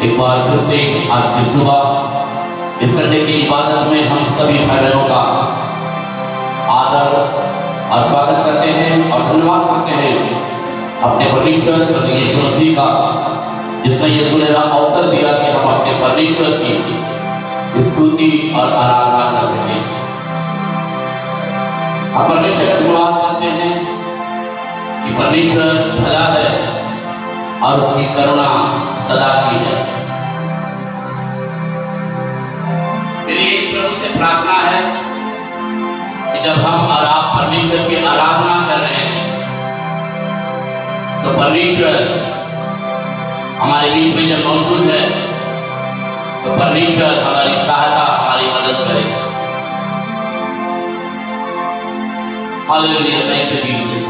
एक बार फिर से आज की सुबह इस संडे की इबादत में हम सभी भाई बहनों का आदर और स्वागत करते हैं और धन्यवाद करते हैं अपने परमेश्वर प्रभु यीशु मसीह का, जिसने ये सुनहरा अवसर दिया कि हम अपने परमेश्वर की स्तुति और आराधना कर सकें। हम परमेश्वर का धन्यवाद करते हैं कि परमेश्वर भला है और उसकी करुणा सदा की है। मेरी एक प्रभु से प्रार्थना है कि जब हम और आप परमेश्वर की आराधना कर रहे हैं तो परमेश्वर हमारे बीच में जब मौजूद है तो परमेश्वर हमारी सहायता, हमारी मदद करेगा। Hallelujah, thank you Jesus.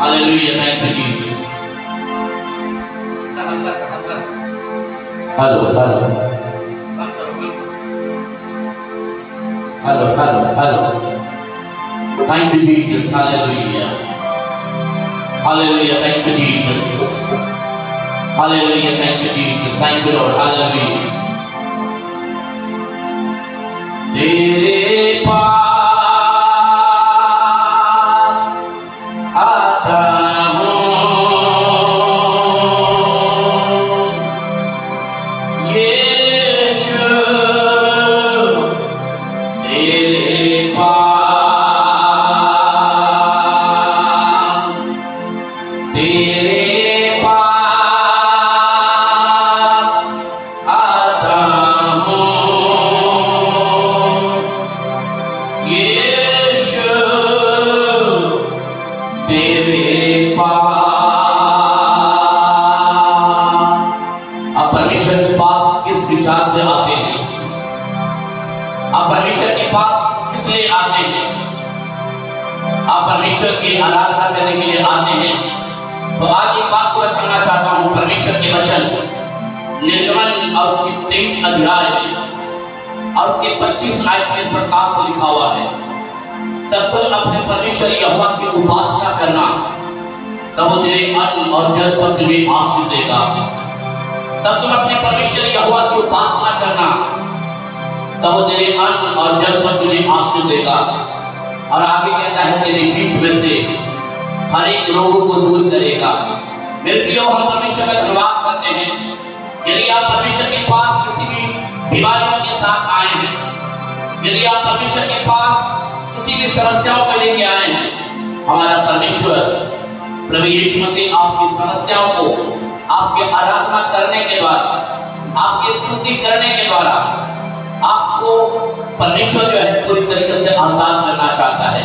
Hallelujah, thank you Jesus. Hello hello hello hello hello, thank you Jesus. Hallelujah hallelujah, thank you Jesus. Hallelujah, thank you Jesus. Thank you Lord. Hallelujah. तेरे पास आता हूँ यीशु, तेरे पास, तेरे पास आता हूँ यीशु, तेरे पास। आप परमेश्वर के पास किस विचार से आते हैं? आप परमेश्वर के पास किस लिए आते हैं? आप परमेश्वर की आराधना करने के लिए आते हैं। तो आज एक बात को रखना चाहता हूँ, परमेश्वर के वचन निर्गमन और उसके 23 अध्याय में और उसके 25 आयत में प्रकाश से लिखा हुआ है, तब तुम अपने परमेश्वर यहोवा की उपासना करना, तब वो तेरे अन्न और जल पर तुझे आशीष देगा। तब तुम अपने परमेश्वर यहोवा की उपासना करना, तब वो तेरे अन्न और जल पर तुझे आशीष देगा। और आगे कहता है तेरे बीच में से हर एक रोग को दूर करेगा। मेरे प्रियो, हम परमेश्वर का धन्यवाद करते हैं। यदि आप परमेश्वर के पास किसी भी बीमारियों के साथ आए हैं, यदि आप परमेश्वर के पास किसी भी समस्याओं को लेके आए हैं, हमारा परमेश्वर प्रभु यीशु मसीह आपकी समस्याओं को आपके आराधना करने के बाद, आपकी स्तुति करने के द्वारा आपको परमेश्वर जो है पूरी तरीके से आजाद करना चाहता है।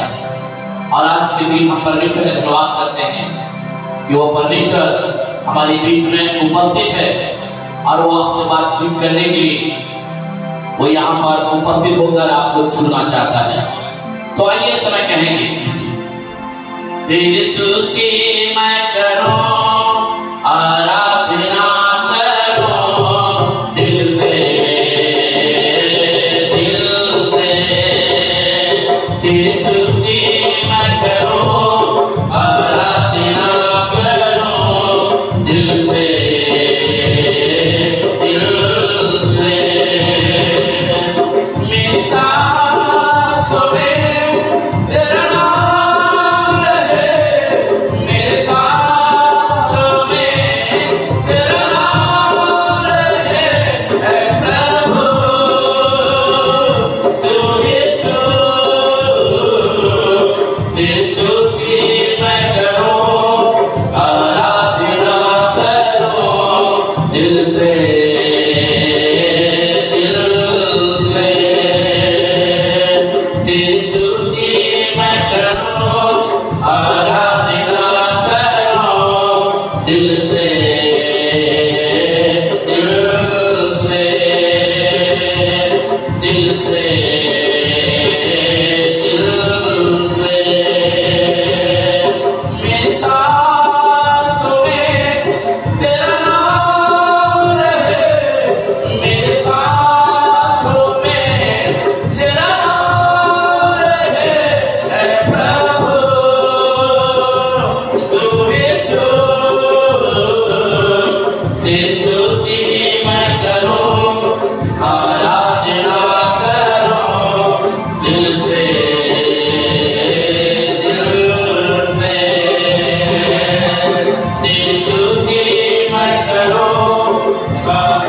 और आज के दिन हम परमेश्वर का धन्यवाद करते हैं कि वो परमेश्वर हमारे बीच में उपस्थित है और वो आपसे बातचीत करने के लिए वो यहाँ पर उपस्थित होकर आपको छूना चाहता है। तो आइए समय कहेंगे, तेरी स्तुति मैं करूं, आराधना करूं दिल से, दिल से। तेरी स्तुति मैं करूं, आराधना करूं दिल से, दिल से। मेरी सांसों में तेरा नाम रहे, मेरे सांसों में तेरा नाम रहे। ऐ प्रभु तू ही तू, तेरी स्तुति मैं करूं, आराधना करूं दिल से, दिल से। तेरी स्तुति मैं करूं, आराधना करूं दिल से, दिल से, दिल से, दिल से। मेरी सांसों में तेरा नाम रहे, मेरी सांसों में तेरा नाम रहे। ऐ प्रभु तू ही तू, Bye.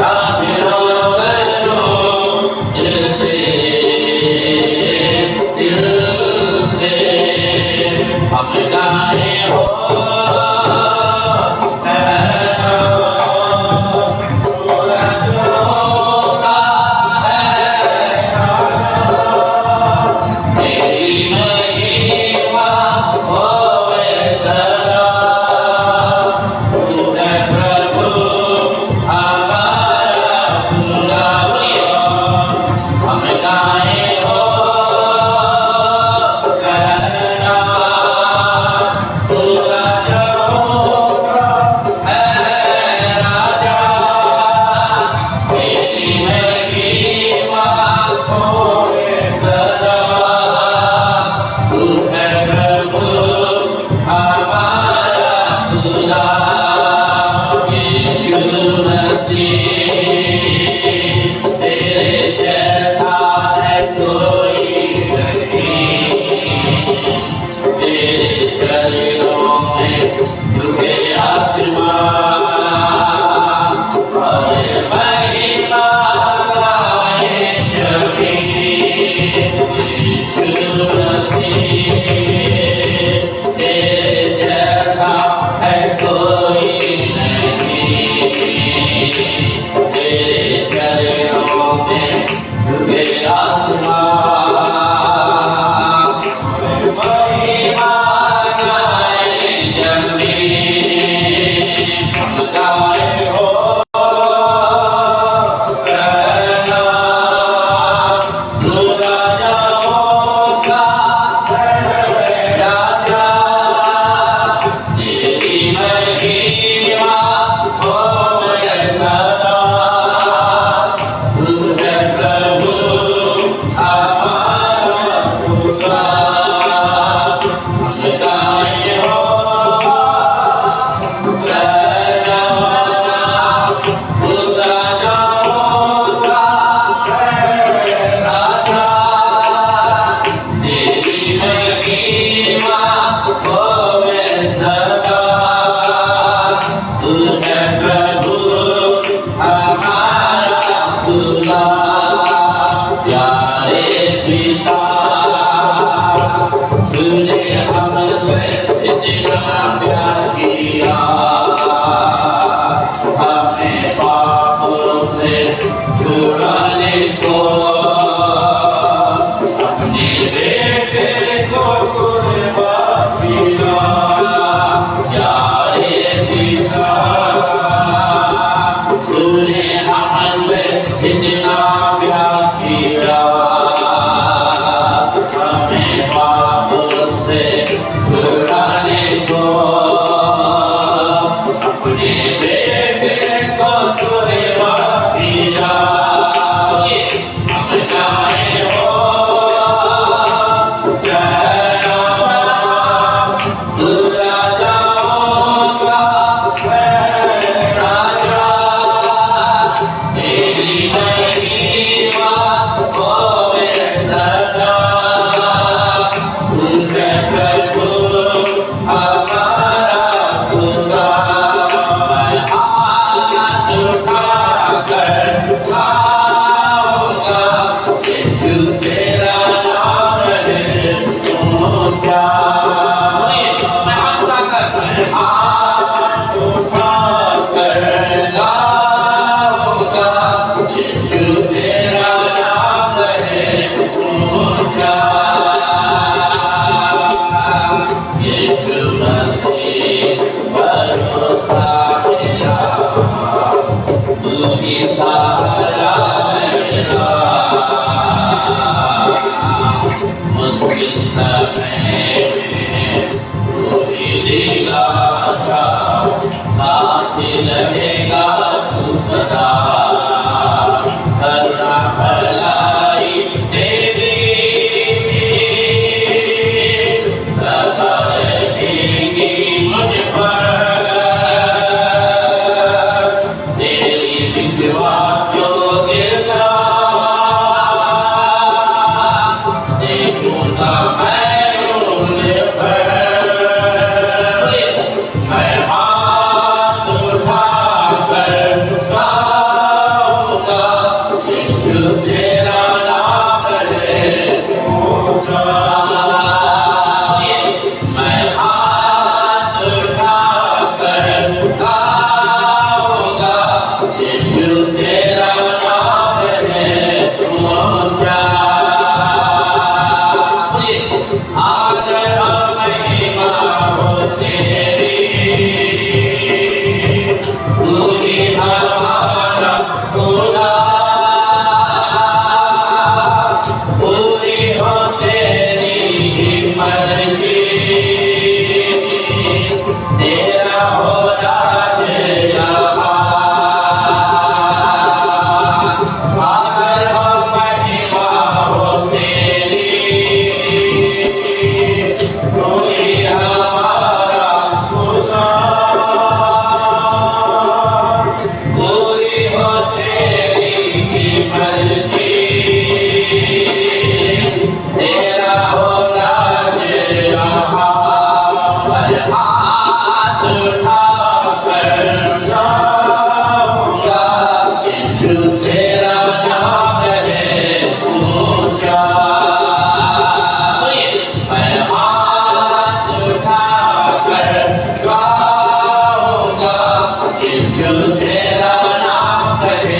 यीशु तेरा नाम करे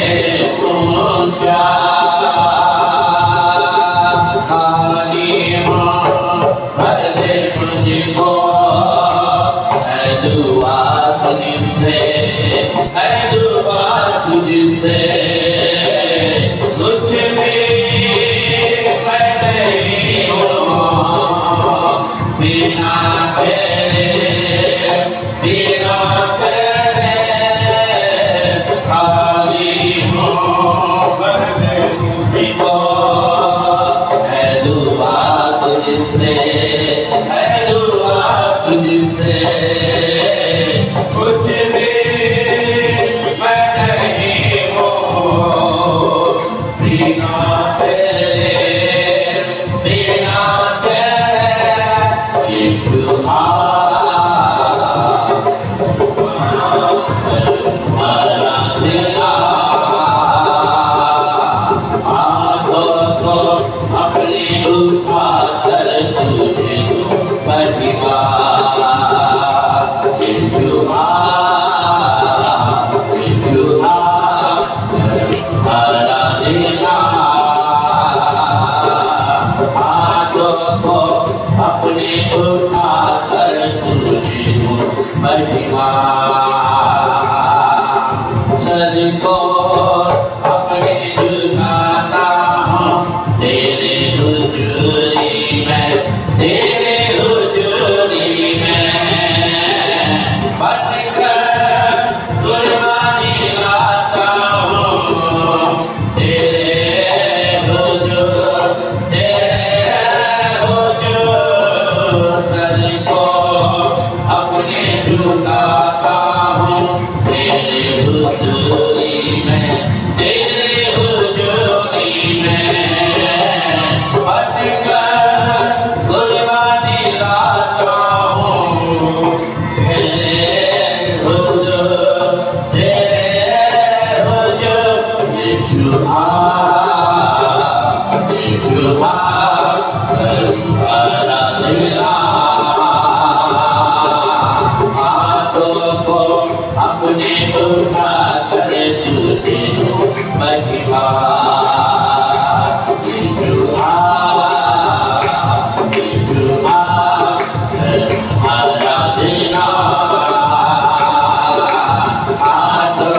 ऊंचा, खाली हूँ भर दे मुझको, है दुआ तुझसे, है दुआ तुझसे, कुछ भी मैं नहीं हूँ बिना तेरे, बिना तेरे, खाली हूँ भर दे मुझको, है दुआ तुझसे, है दुआ तुझसे, कुछ भी मैं नहीं हूँ बिना तेरे, बिना तेरे, यीशु अपनी उठा कर तुझे बढ़िया, यीशु अपने उठा कर तुझे बढ़िया, सर को अपने झुकाता हूँ तेरे हुजूरी में, तेरे हुजूरी में, बनकर कुर्बानी लाता हूँ तेरे हुजूर, तेरे हुजूर, सर को अपने झुकाता हूँ तेरे हुजूरी में, तेरे हुजूरी में, बनकर कुर्बानी लाता हूँ तेरे हुजूर, तेरे हुजूर, यीशु यीशु अपने उठा कर तुझे बढ़िया, यीशु आराधना, उठा कर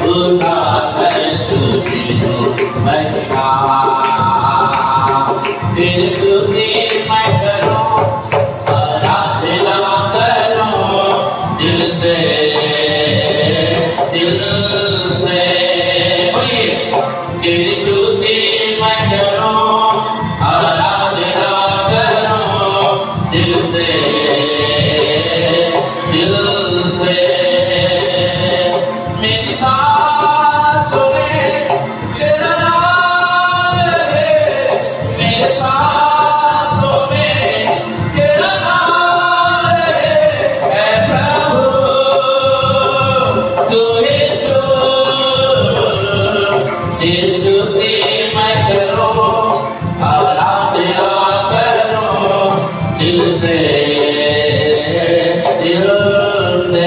तुझे बढ़िया, दिल तुझे मैं करूँ आराधना करूँ दिल से, दिल से, दिल तुझे मैं करूँ आराधना करूँ दिल से, दिल से, मेरी सांसों में तेरा नाम है, मेरी सांसों में तेरा नाम है प्रभु, तू ही तो, यीशु की मैं करूँ आराधना करूँ दिल से, दिल से,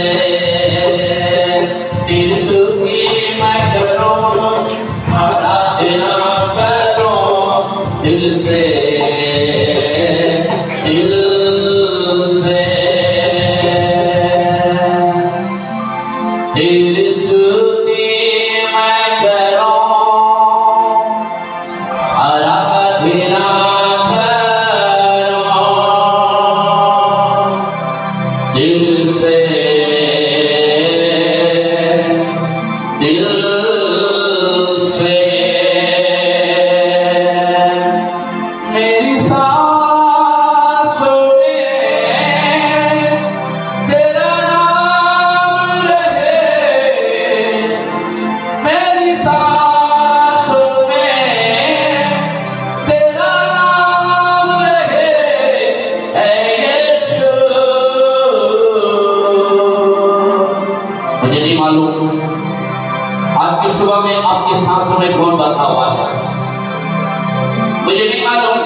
यीशु की मैं करूँ आराधना करूँ दिल से, दिल से, तेरी स्तुति मैं करूँ आराधना करूँ दिल से, दिल से, मेरी सांसों में तेरा नाम रहे, मेरी सांसों में तेरा नाम रहे, ऐ यीशु। मुझे नहीं मालूम आज की सुबह में आपकी सांसों में कौन बसा हुआ है, मुझे नहीं मालूम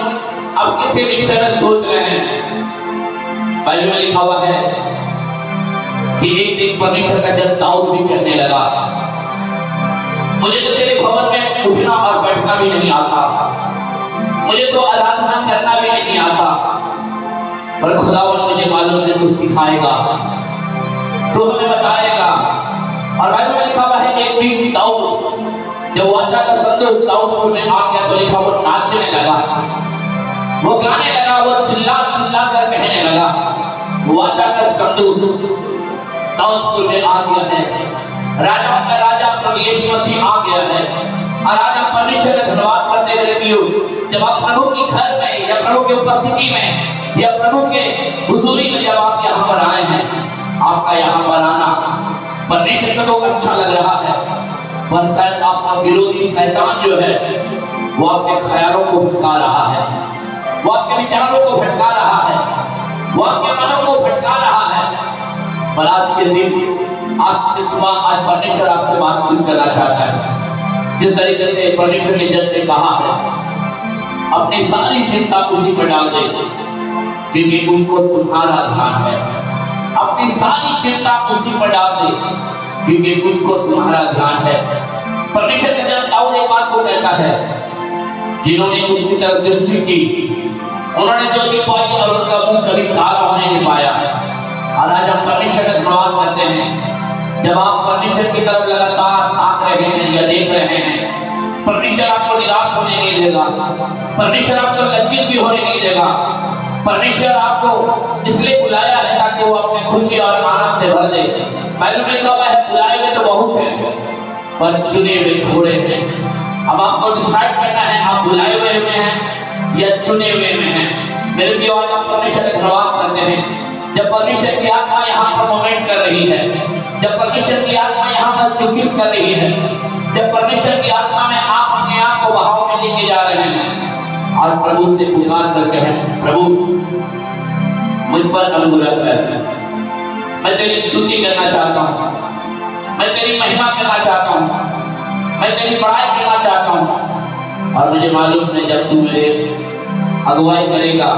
आप किसी विषय में सोच रहे हैं। बाइबल में लिखा हुआ है कि एक दिन परमेश्वर का जन दाऊद भी कहने लगा, मुझे तो तेरे भवन में उठना और बैठना भी नहीं आता, मुझे तो आराधना करना भी नहीं आता, पर खुदावन मुझे मालूम है तू सिखाएगा, तू हमें बताएगा। और बाइबल में लिखा हुआ है एक दिन दाऊद जब वाचा का संदूक दाऊदपुर में आ गया तो लिखा वो नाचने लगा, वो गाने लगा, वो चिल्ला चिल्ला कर कहने लगा, वाचा का संदूक दाऊदपुर में आ गया है, राजा का राजा प्रभु यीशु मसीह आ गया है। और आज हम परमेश्वर का धन्यवाद करते हुए रखियो, जब आप प्रभु के घर में या प्रभु की उपस्थिति में या प्रभु के हुजूरी में जब आप यहाँ पर आए हैं, आपका यहाँ पर आना परमेश्वर को तो अच्छा लग रहा है, पर शायद आपका विरोधी शैतान जो है वो आपके ख्यालों को भटका रहा है, वो आपके विचारों को भटका रहा है, वो आपके मनों को भटका रहा है। पर आज के दिन आज की सुबह आज परमेश्वर आपसे बातचीत करना चाहता है। जिस तरीके से परमेश्वर के जन ने कहा है अपनी सारी चिंता उसी पर डाल दे क्योंकि उसको तुम्हारा ध्यान है, अपनी सारी चिंता उसी पर डाल दे क्योंकि उसको तुम्हारा ध्यान है। परमेश्वर के जन दाऊद एक बात को कहता है, जिन्होंने उसकी तरफ दृष्टि की उन्होंने जो भी पाई और उनका मुंह कभी काला होने नहीं पाया। और आज हम परमेश्वर का धन्यवाद करते हैं, जब आप परमेश्वर की तरफ लगातार ताक रहे हैं या देख रहे हैं, परमेश्वर आपको निराश होने नहीं देगा, परमेश्वर आपको लज्जित भी होने नहीं देगा। परमेश्वर आपको इसलिए बुलाया है ताकि वो अपने खुशी और आनंद से भर दे। बाइबल में कहा है बुलाए हुए तो बहुत हैं पर चुने हुए थोड़े हैं। अब आपको डिसाइड करना है आप बुलाए हुए में हैं या चुने हुए में हैं। मेरे भी आज आप परमेश्वर का धन्यवाद करते हैं, जब परमेश्वर की आत्मा यहाँ पर मूवमेंट कर रही है, जब परमेश्वर की आत्मा यहाँ पर चुपिस कर रही है, जब परमेश्वर की आत्मा में आप अपने आप को बहाव में लेके जा रहे हैं, आज प्रभु से पुकार करके हैं, प्रभु मुझ पर अनुग्रह कर, मैं तेरी स्तुति करना चाहता हूँ, मैं तेरी महिमा करना चाहता हूँ, मैं तेरी बड़ाई करना चाहता हूँ। और मुझे मालूम है जब तू मेरे अगुवाई करेगा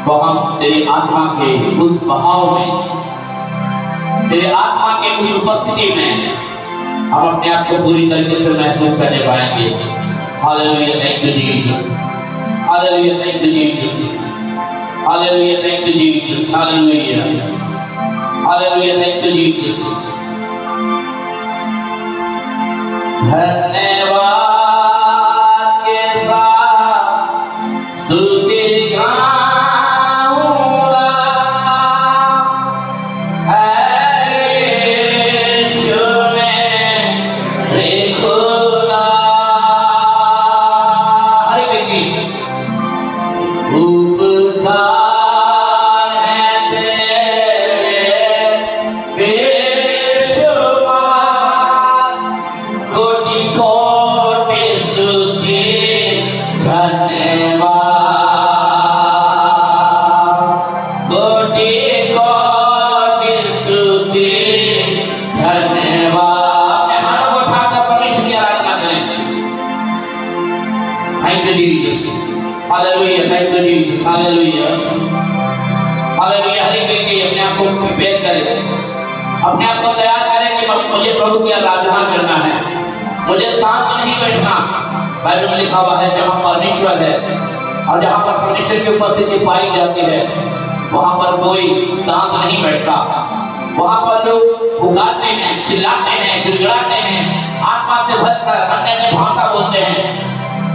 तो हम तेरी आत्मा के उस बहाव में, तेरे आत्मा के उस उपस्थिति में हम अपने आप को पूरी तरीके से महसूस करने पाएंगे। Hallelujah, thank you Jesus, hallelujah, thank you Jesus, hallelujah, thank you Jesus, hallelujah, hallelujah, thank you Jesus. धन्यवाद के साथ स्तुति गाऊंगा, यीशु मेरे खुदा। हरे व्यक्ति उपकार है तेरे बेशुमार, कोटि कोटि स्तुति धन्यवाद, कोटि कोटि स्तुति धन्यवाद। हाथों को उठाकर परमेश्वर की आराधना करें। Thank you Jesus, hallelujah, thank you Jesus, hallelujah, hallelujah. हर एक व्यक्ति अपने आप को प्रिपेयर करे, अपने आप को तैयार करे कि मुझे प्रभु की आराधना करना है, मुझे शांत नहीं बैठना। बाइबल में लिखा हुआ है जहाँ परमेश्वर है और जहाँ पर परमेश्वर की उपस्थिति पाई जाती है वहाँ पर कोई शांत नहीं बैठता, वहाँ पर लोग पुकारते हैं, चिल्लाते हैं, गिड़गिड़ाते हैं, आत्मा से भरकर अन्य भाषा बोलते हैं,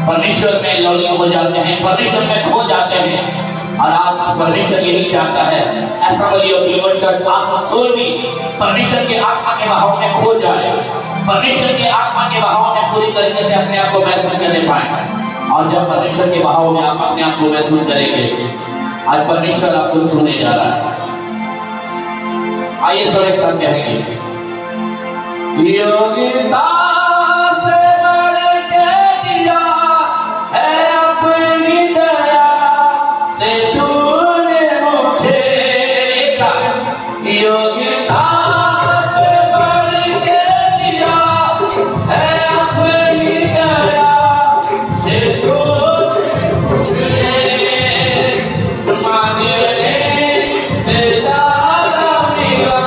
परमेश्वर में लौलीन हो जाते हैं, परमेश्वर में खो जाते हैं। और आज परमेश्वर यही चाहता है, ऐसा बोलिए बिलीवर चर्च आसनसोल भी परमेश्वर के आत्मा के बहाव में खो जाए, परमेश्वर के आत्मा के बहाव में पूरी तरीके से अपने आप को महसूस करने पाए। और जब परमेश्वर के बहाव में आप अपने आप को महसूस करेंगे, आज परमेश्वर आपको छूने जा रहा है। आइए सब एक साथ कहेंगे, योगिता से बढ़ के दिया है अपनी दया से तूने मुझे, योगिता से बढ़ के दिया है अपनी दया से तूने मुझे, मांगने से ज्यादा मिला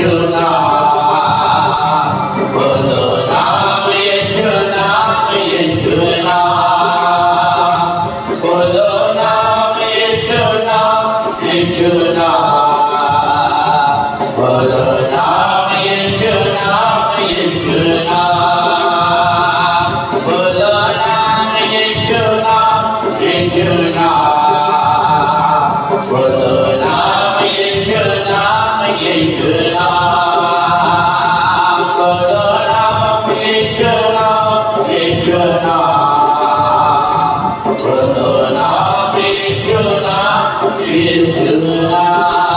यीशु नाम, बोलो नाम यीशु नाम, यीशु नाम, बोलो नाम यीशु नाम, यीशु नाम, बोलो नाम यीशु नाम, यीशु नाम, बोलो नाम यीशु नाम, यीशु नाम, बोलो नाम यीशु नाम, यीशु नाम, बोलो नाम यीशु नाम, यीशु नाम,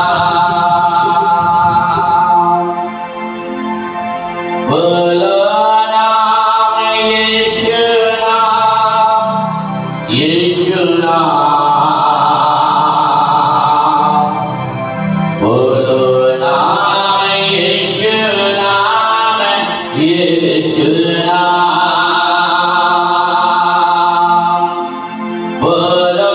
बोलो नाम यीशु नाम, यीशु नाम, बोलो नाम यीशु नाम, यीशु नाम, बोलो नाम यीशु नाम, यीशु नाम, बोलो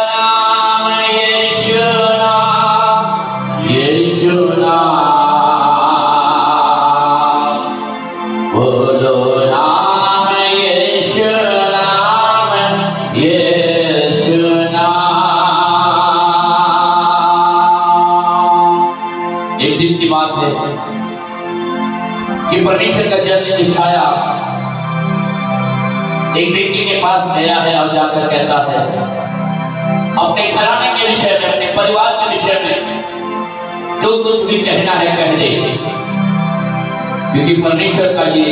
नाम यीशु नाम, यीशु नाम, बोलो नाम यीशु नाम, यीशु नाम। एक दिन की बात है कि परमेश्वर का जन यशाया एक व्यक्ति के पास गया है और जाकर कहता है अपने घराने के विषय में, अपने परिवार के विषय में जो कुछ भी कहना है कह दे, क्योंकि परमेश्वर का ये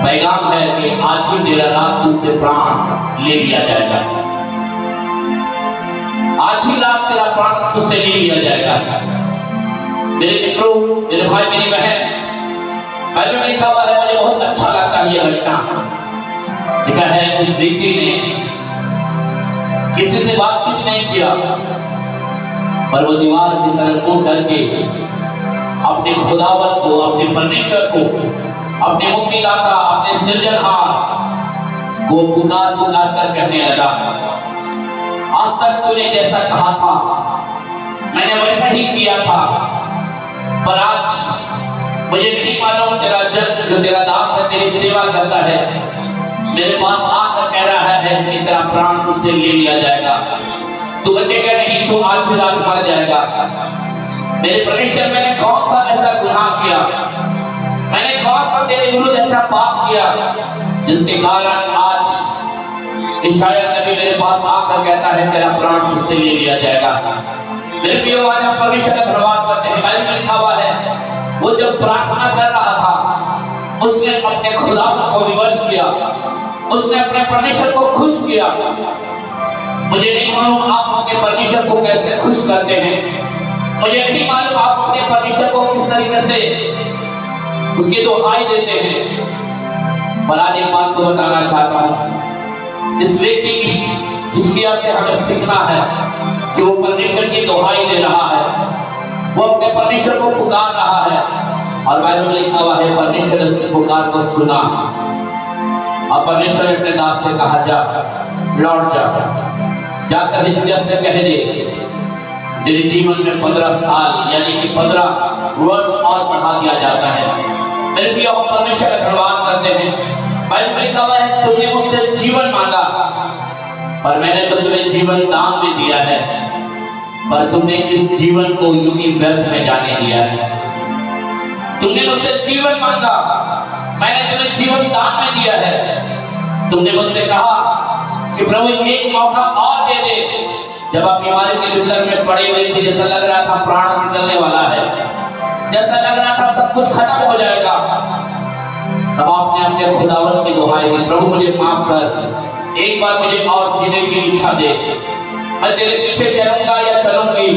पैगाम है कि आज ही तेरा रात तुझसे प्राण ले लिया जाएगा, आज ही रात तेरा प्राण तुझसे ले लिया जाएगा। मेरे मित्रों, मेरे भाई, मेरी बहन, बाइबल में लिखा हुआ है, मुझे बहुत अच्छा लगता है ये घटना। लिखा है उस व्यक्ति ने किसी से बातचीत नहीं किया, पर वो दीवार की तरफ मुंह करके अपने खुदावत को, अपने परमेश्वर को, अपने मुक्तिदाता, अपने सृजनहार को पुकार पुकार कर कहने लगा, आज तक तूने जैसा कहा था मैंने वैसा ही किया था, पर आज मुझे नहीं मालूम तेरा जन जो तेरा दास है, तेरी सेवा करता है, मेरे पास आकर कह रहा है कि तेरा प्राण तुझसे ले लिया जाएगा, तू बचेगा नहीं, तू आज ही रात मर जाएगा। मेरे परमेश्वर, मैंने कौन सा ऐसा गुनाह किया, मैंने कौन सा तेरे विरुद्ध ऐसा पाप किया जिसके कारण आज यशायाह नबी मेरे पास आकर कहता है तेरा प्राण तुझसे ले लिया जाएगा। मेरे प्रिय, आज हम परमेश्वर का धन्यवाद करते हैं। बाइबल में लिखा हुआ है वो जब प्रार्थना कर रहा था उसने अपने खुदा को विवश किया, उसने अपने परमेश्वर को खुश किया। मुझे नहीं मालूम आप अपने परमेश्वर को कैसे खुश करते हैं, मुझे नहीं मालूम आप अपने परमेश्वर को किस तरीके से उसकी दुहाई देते हैं, पर आज एक बात को बताना चाहता हूँ, इस व्यक्ति की हिस्किया से हमें सीखना है कि वो परमेश्वर की दुहाई दे रहा है, वो अपने परमेश्वर को पुकार रहा है, और बाइबल में लिखा हुआ है परमेश्वर ने उसकी पुकार को सुना और परमेश्वर ने अपने दास से कहा जा, लौट जा, जाकर हिजकिय्याह से कह दे तेरे जीवन में 15 साल यानी कि 15 वर्ष और बढ़ा दिया जाता है। मेरे प्रिय, हम परमेश्वर का धन्यवाद करते हैं। बाइबल में लिखा हुआ है तुमने मुझसे जीवन मांगा, पर मैंने तो तुम्हें जीवन दान में दिया है, पर तुमने इस जीवन को यूं ही व्यर्थ में जाने दिया है। तुमने मुझसे जीवन मांगा, मैंने तुम्हें जीवन दान में दिया है। तुमने मुझसे कहा कि प्रभु एक मौका और दे दे, जब आप बीमारी के बिस्तर में पड़े हुए थे, जैसा लग रहा था प्राण निकलने वाला है, जैसा लग रहा था सब कुछ खत्म हो जाएगा, तब आपने अपने खुदावंत की दुहाई दी, प्रभु मुझे माफ कर, एक बार मुझे और जीने की इच्छा दे, मैं तेरे पीछे चलूंगा या चलूंगी,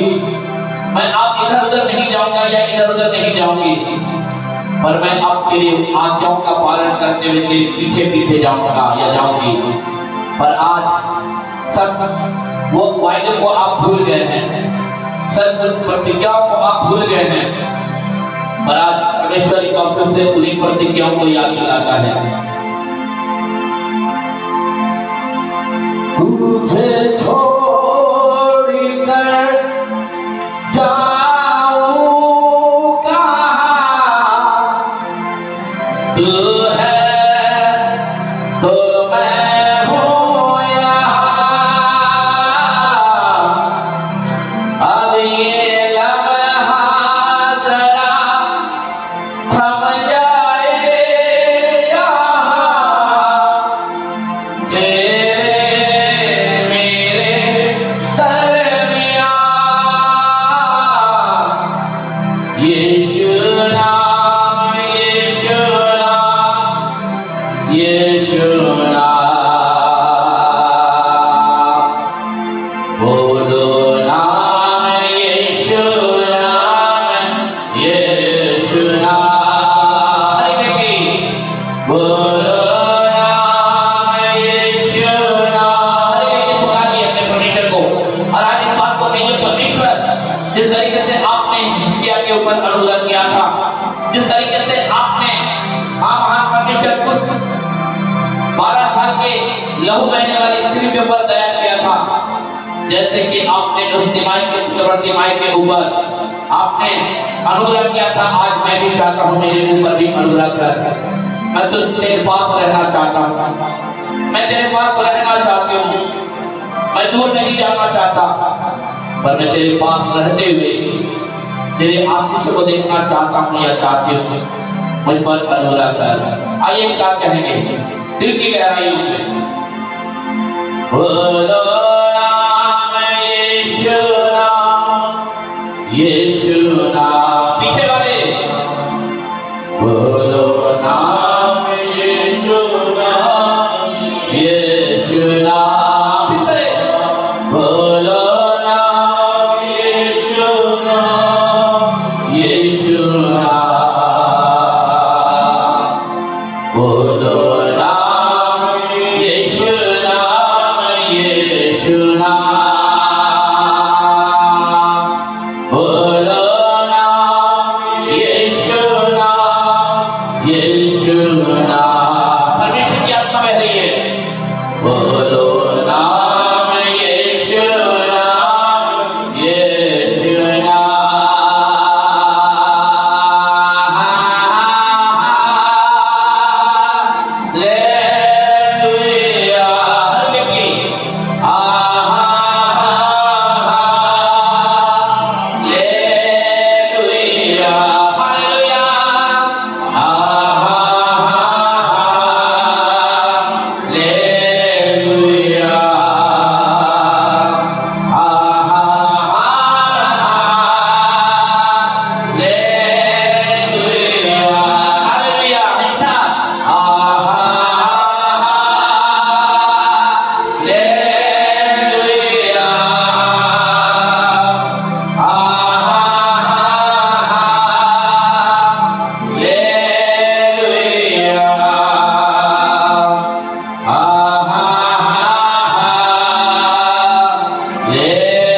मैं आप इधर उधर नहीं जाऊंगा या इधर उधर नहीं जाऊंगी, पर मैं अब तेरी आज्ञाओं का पालन करते हुए तेरे पीछे पीछे जाऊंगा या जाऊंगी। पर आज सब वो वायदे को आप भूल गए हैं, सब प्रतिज्ञाओं को आप भूल गए हैं, पर आज परमेश्वर की तरफ से उन्हीं प्रतिज्ञाओं को याद दिलाता है। तुझे छोड़कर जाऊं यीशु नाम, यीशु नाम, यीशु नाम, बोलो नाम यीशु नाम, यीशु नाम, हर व्यक्ति बोलो नाम यीशु नाम, हर व्यक्ति पुकारिए अपने परमेश्वर को। और आज इस बात को कहिए, परमेश्वर जिस तरीके से आपने हिजकिय्याह के ऊपर अनुग्रह किया था, जिस तरीके से आपने महान परमेश्वर उस 12 साल के लहू बहने वाली स्त्री के ऊपर दया किया था, जैसे कि आपने उस तिमाई के ऊपर आपने अनुग्रह किया था, आज मैं भी चाहता हूँ मेरे ऊपर भी अनुग्रह कर। मैं तो तेरे पास रहना चाहता हूँ, मैं तेरे पास रहना चाहती हूँ, मैं दूर नहीं जाना चाहता, पर मैं तेरे पास रहते हुए तेरे आशीष को देखना चाहता हूँ या चाहती हूँ। मुझ पर अनुग्रह कर। आइए एक साथ कहेंगे दिल की गहराई से, बोलो नाम यीशु नाम, यीशु नाम। पीछे वाले बोलो नाम यीशु नाम, यीशु नाम। फिर से बोलो नाम यीशु नाम, यीशु नाम, बोलो नाम यीशु नाम, यीशु नाम, बोलो नाम यीशु नाम, यीशु नाम। परमेश्वर की आत्मा बह रही है, बोलो नाम यीशु नाम, यीशु नाम। हालेलुया। हर व्यक्ति हालेलुया, हालेलुया,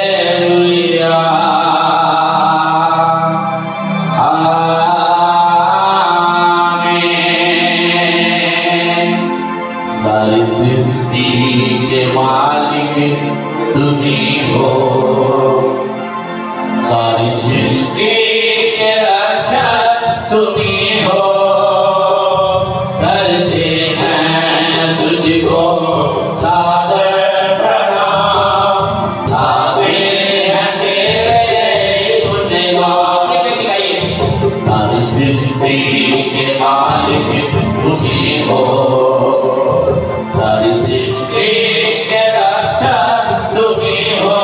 हालेलुया, हालेलुया, हमेशा सारी सृष्टि के मालिक तुम्ही हो, सारी सृष्टि के रक्षक तुम्ही हो, करते हैं तुझको सादर प्रणाम, गाते हैं तेरे गुणगान। सारी सृष्टि के मालिक तुम्ही हो, सारी सृष्टि के रक्षक तुम्ही हो,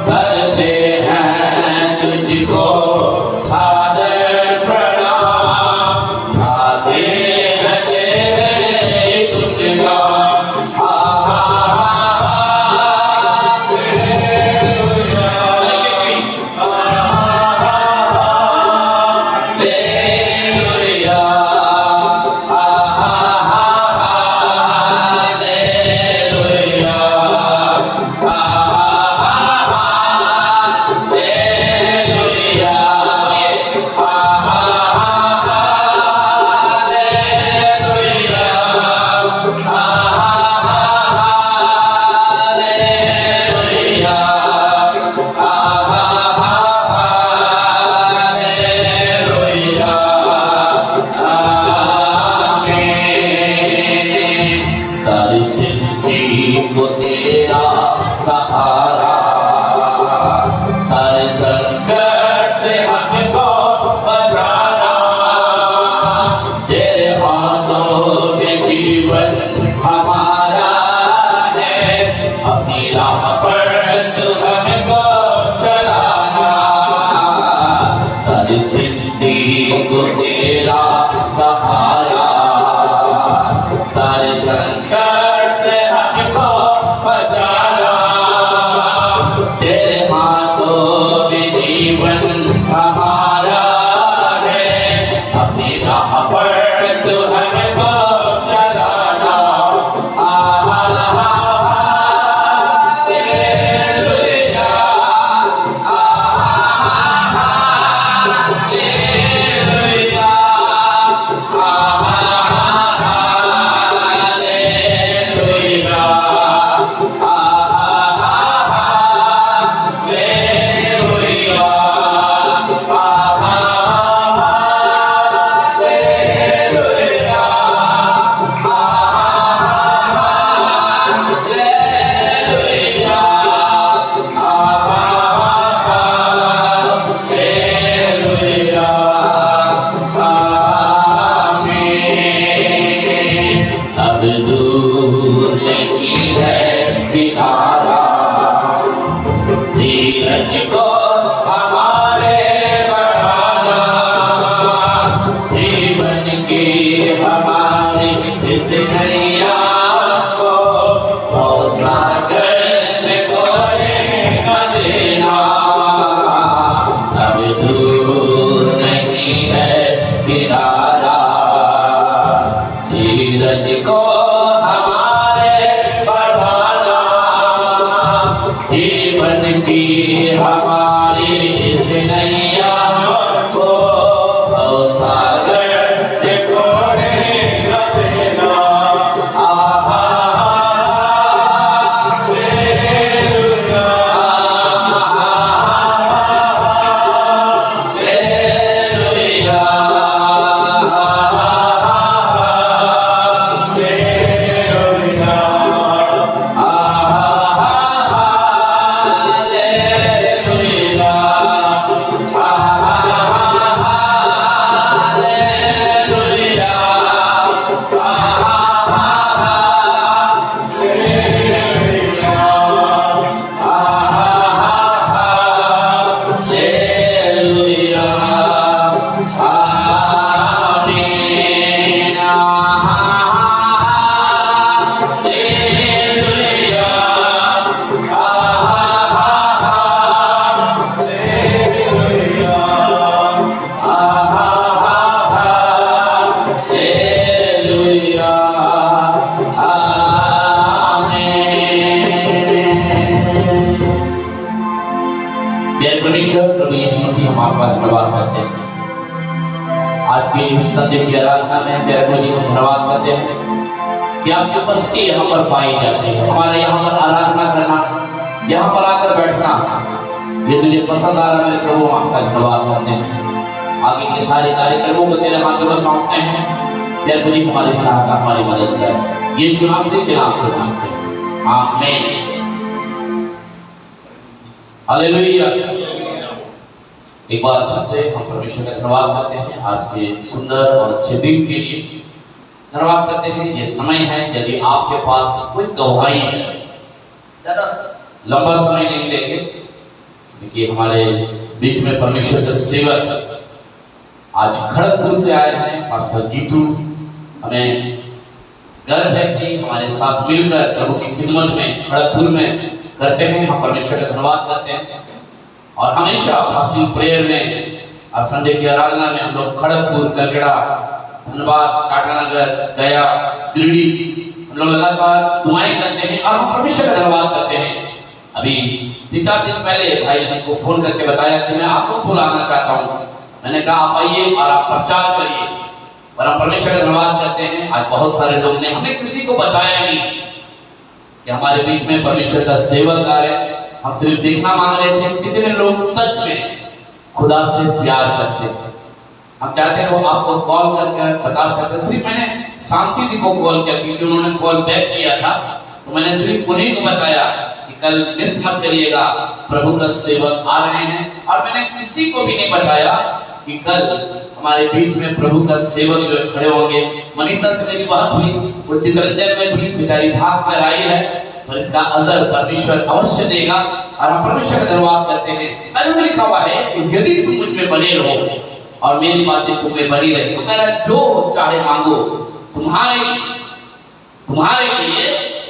करते हैं तुझको सादर प्रणाम, गाते हैं तेरे गुणगान। हालेलुया, सृष्टि को तेरा सहारा, सारे संकट से हमको बचाना, तेरे हाथों में जीवन हमारा है, अपनी राह पर तू हमको चलाना। अब दूर नहीं है किनारा, धीरज को हमारे बढ़ाना, जीवन की हमारी इस नैया को सागर में कोई न देना। अब दूर नहीं है किनारा, धीरज को हमारे बढ़ाना, जीवन की हमारी इस नैया को सागर में कोई न देना। प्रभु यीशु मसीह हमारे पास धन्यवाद करते हैं। आज के इस संध्या की आराधना में प्रभु जी को धन्यवाद करते हैं कि आपकी उपस्थिति यहाँ पर पाई जाती है। हमारे यहाँ पर आराधना करना, यहाँ पर आकर बैठना, ये तुझे पसंद आ रहा है प्रभु, आपका धन्यवाद करते हैं। आगे के सारे कार्यक्रमों को तेरे हाथों में सौंपते हैं। प्रभु जी हमारी सहायता, हमारी मदद कर, यीशु मसीह के नाम से मांगते हैं, आमीन। हालेलुया। एक बार फिर से हम परमेश्वर का धन्यवाद करते हैं आज के सुंदर और अच्छे दिन के लिए। धन्यवाद करते हैं, ये समय है, यदि आपके पास कोई गवाही है, ज़्यादा लंबा समय नहीं लेंगे, क्योंकि हमारे बीच में परमेश्वर के सेवक आज खड़गपुर से आए हैं, पास्टर जीतू। हमें गर्व है कि हमारे साथ मिलकर प्रभु की खिदमत में खड़गपुर में करते हैं। हम परमेश्वर का धन्यवाद करते हैं और हमेशा फास्टिंग प्रेयर में और संडे की आराधना में हम लोग खड़गपुर, कलकड़ा, धनबाद, टाटानगर, गया, गिरिडीह हम लोग लगातार दुआएं करते हैं और हम परमेश्वर का धन्यवाद करते हैं। अभी 3-4 दिन पहले भाई ने को फोन करके बताया कि मैं आसनसोल आना चाहता हूँ। मैंने कहा आप आइए और आप प्रचार करिए, और हम परमेश्वर का धन्यवाद करते हैं। आज बहुत सारे लोग ने, हमने किसी को बताया नहीं कि हमारे बीच में परमेश्वर का सेवक आ रहे। हम सिर्फ देखना मांग रहे थे कितने लोग सच में खुदा से प्यार करते हैं। हम चाहते हैं वो आपको कॉल करके बता सकते। सिर्फ मैंने शांति जी को कॉल किया क्योंकि उन्होंने कॉल बैक किया था, तो मैंने सिर्फ उन्हीं को बताया कि कल मिस मत करिएगा, प्रभु का सेवक आ रहे हैं। और मैंने किसी को भी नहीं बताया कि कल हमारे बीच में प्रभु का सेवक जो खड़े होंगे। मनीषा से मेरी बात हुई, वो चित्रंजन में थी, बेचारी भाग कर आई है, पर इसका अजर परमेश्वर अवश्य देगा। और हम परमेश्वर का धन्यवाद करते हैं। बाइबल में लिखा हुआ है कि यदि तुम मुझ में बने रहो और मेरी बातें तुम में बनी रही। तो कह रहा जो चाहे मांगो तुम्हारे लिए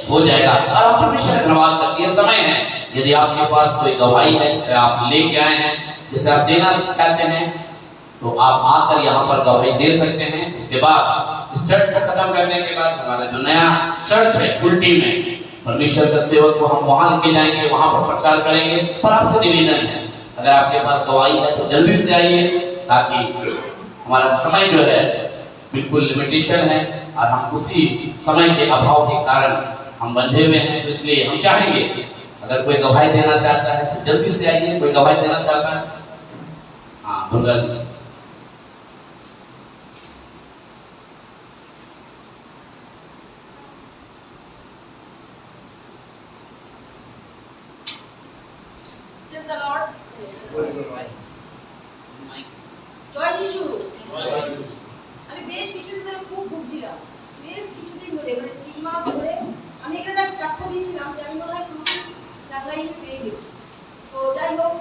हो जाएगा। और आप परमेश्वर धन्यवाद करती है। समय है, यदि आपके पास कोई गवाही है जिसे आप लेके आए हैं, जिसे आप देना चाहते हैं, तो आप आकर यहाँ पर गवाही दे सकते हैं। उसके बाद इस चर्च को खत्म करने के बाद हमारा जो नया चर्च है उल्टी में, परमेश्वर का सेवक को हम वहां लेके जाएंगे, वहां पर प्रचार करेंगे। पर आपसे निवेदन है, अगर आपके पास गवाही है तो जल्दी से आइए, ताकि हमारा समय जो है बिल्कुल लिमिटेशन है और हम उसी समय के अभाव के कारण हम बंधे हुए हैं। तो इसलिए हम चाहेंगे अगर कोई गवाही देना चाहता है तो जल्दी से आइए। कोई गवाही देना चाहता है? हाँ, दुर्गा जी। জয় যিশু। আমি বেশ কিছুদিন ধরে খুব ভুগছিলাম, বেশ কিছুদিন ধরে, মানে 3 মাস ধরে আমি এখানে একটা সাক্ষ্য দিয়েছিলাম যে আমি মনে হয় চাকরি পেয়ে গেছি। তো যাই হোক,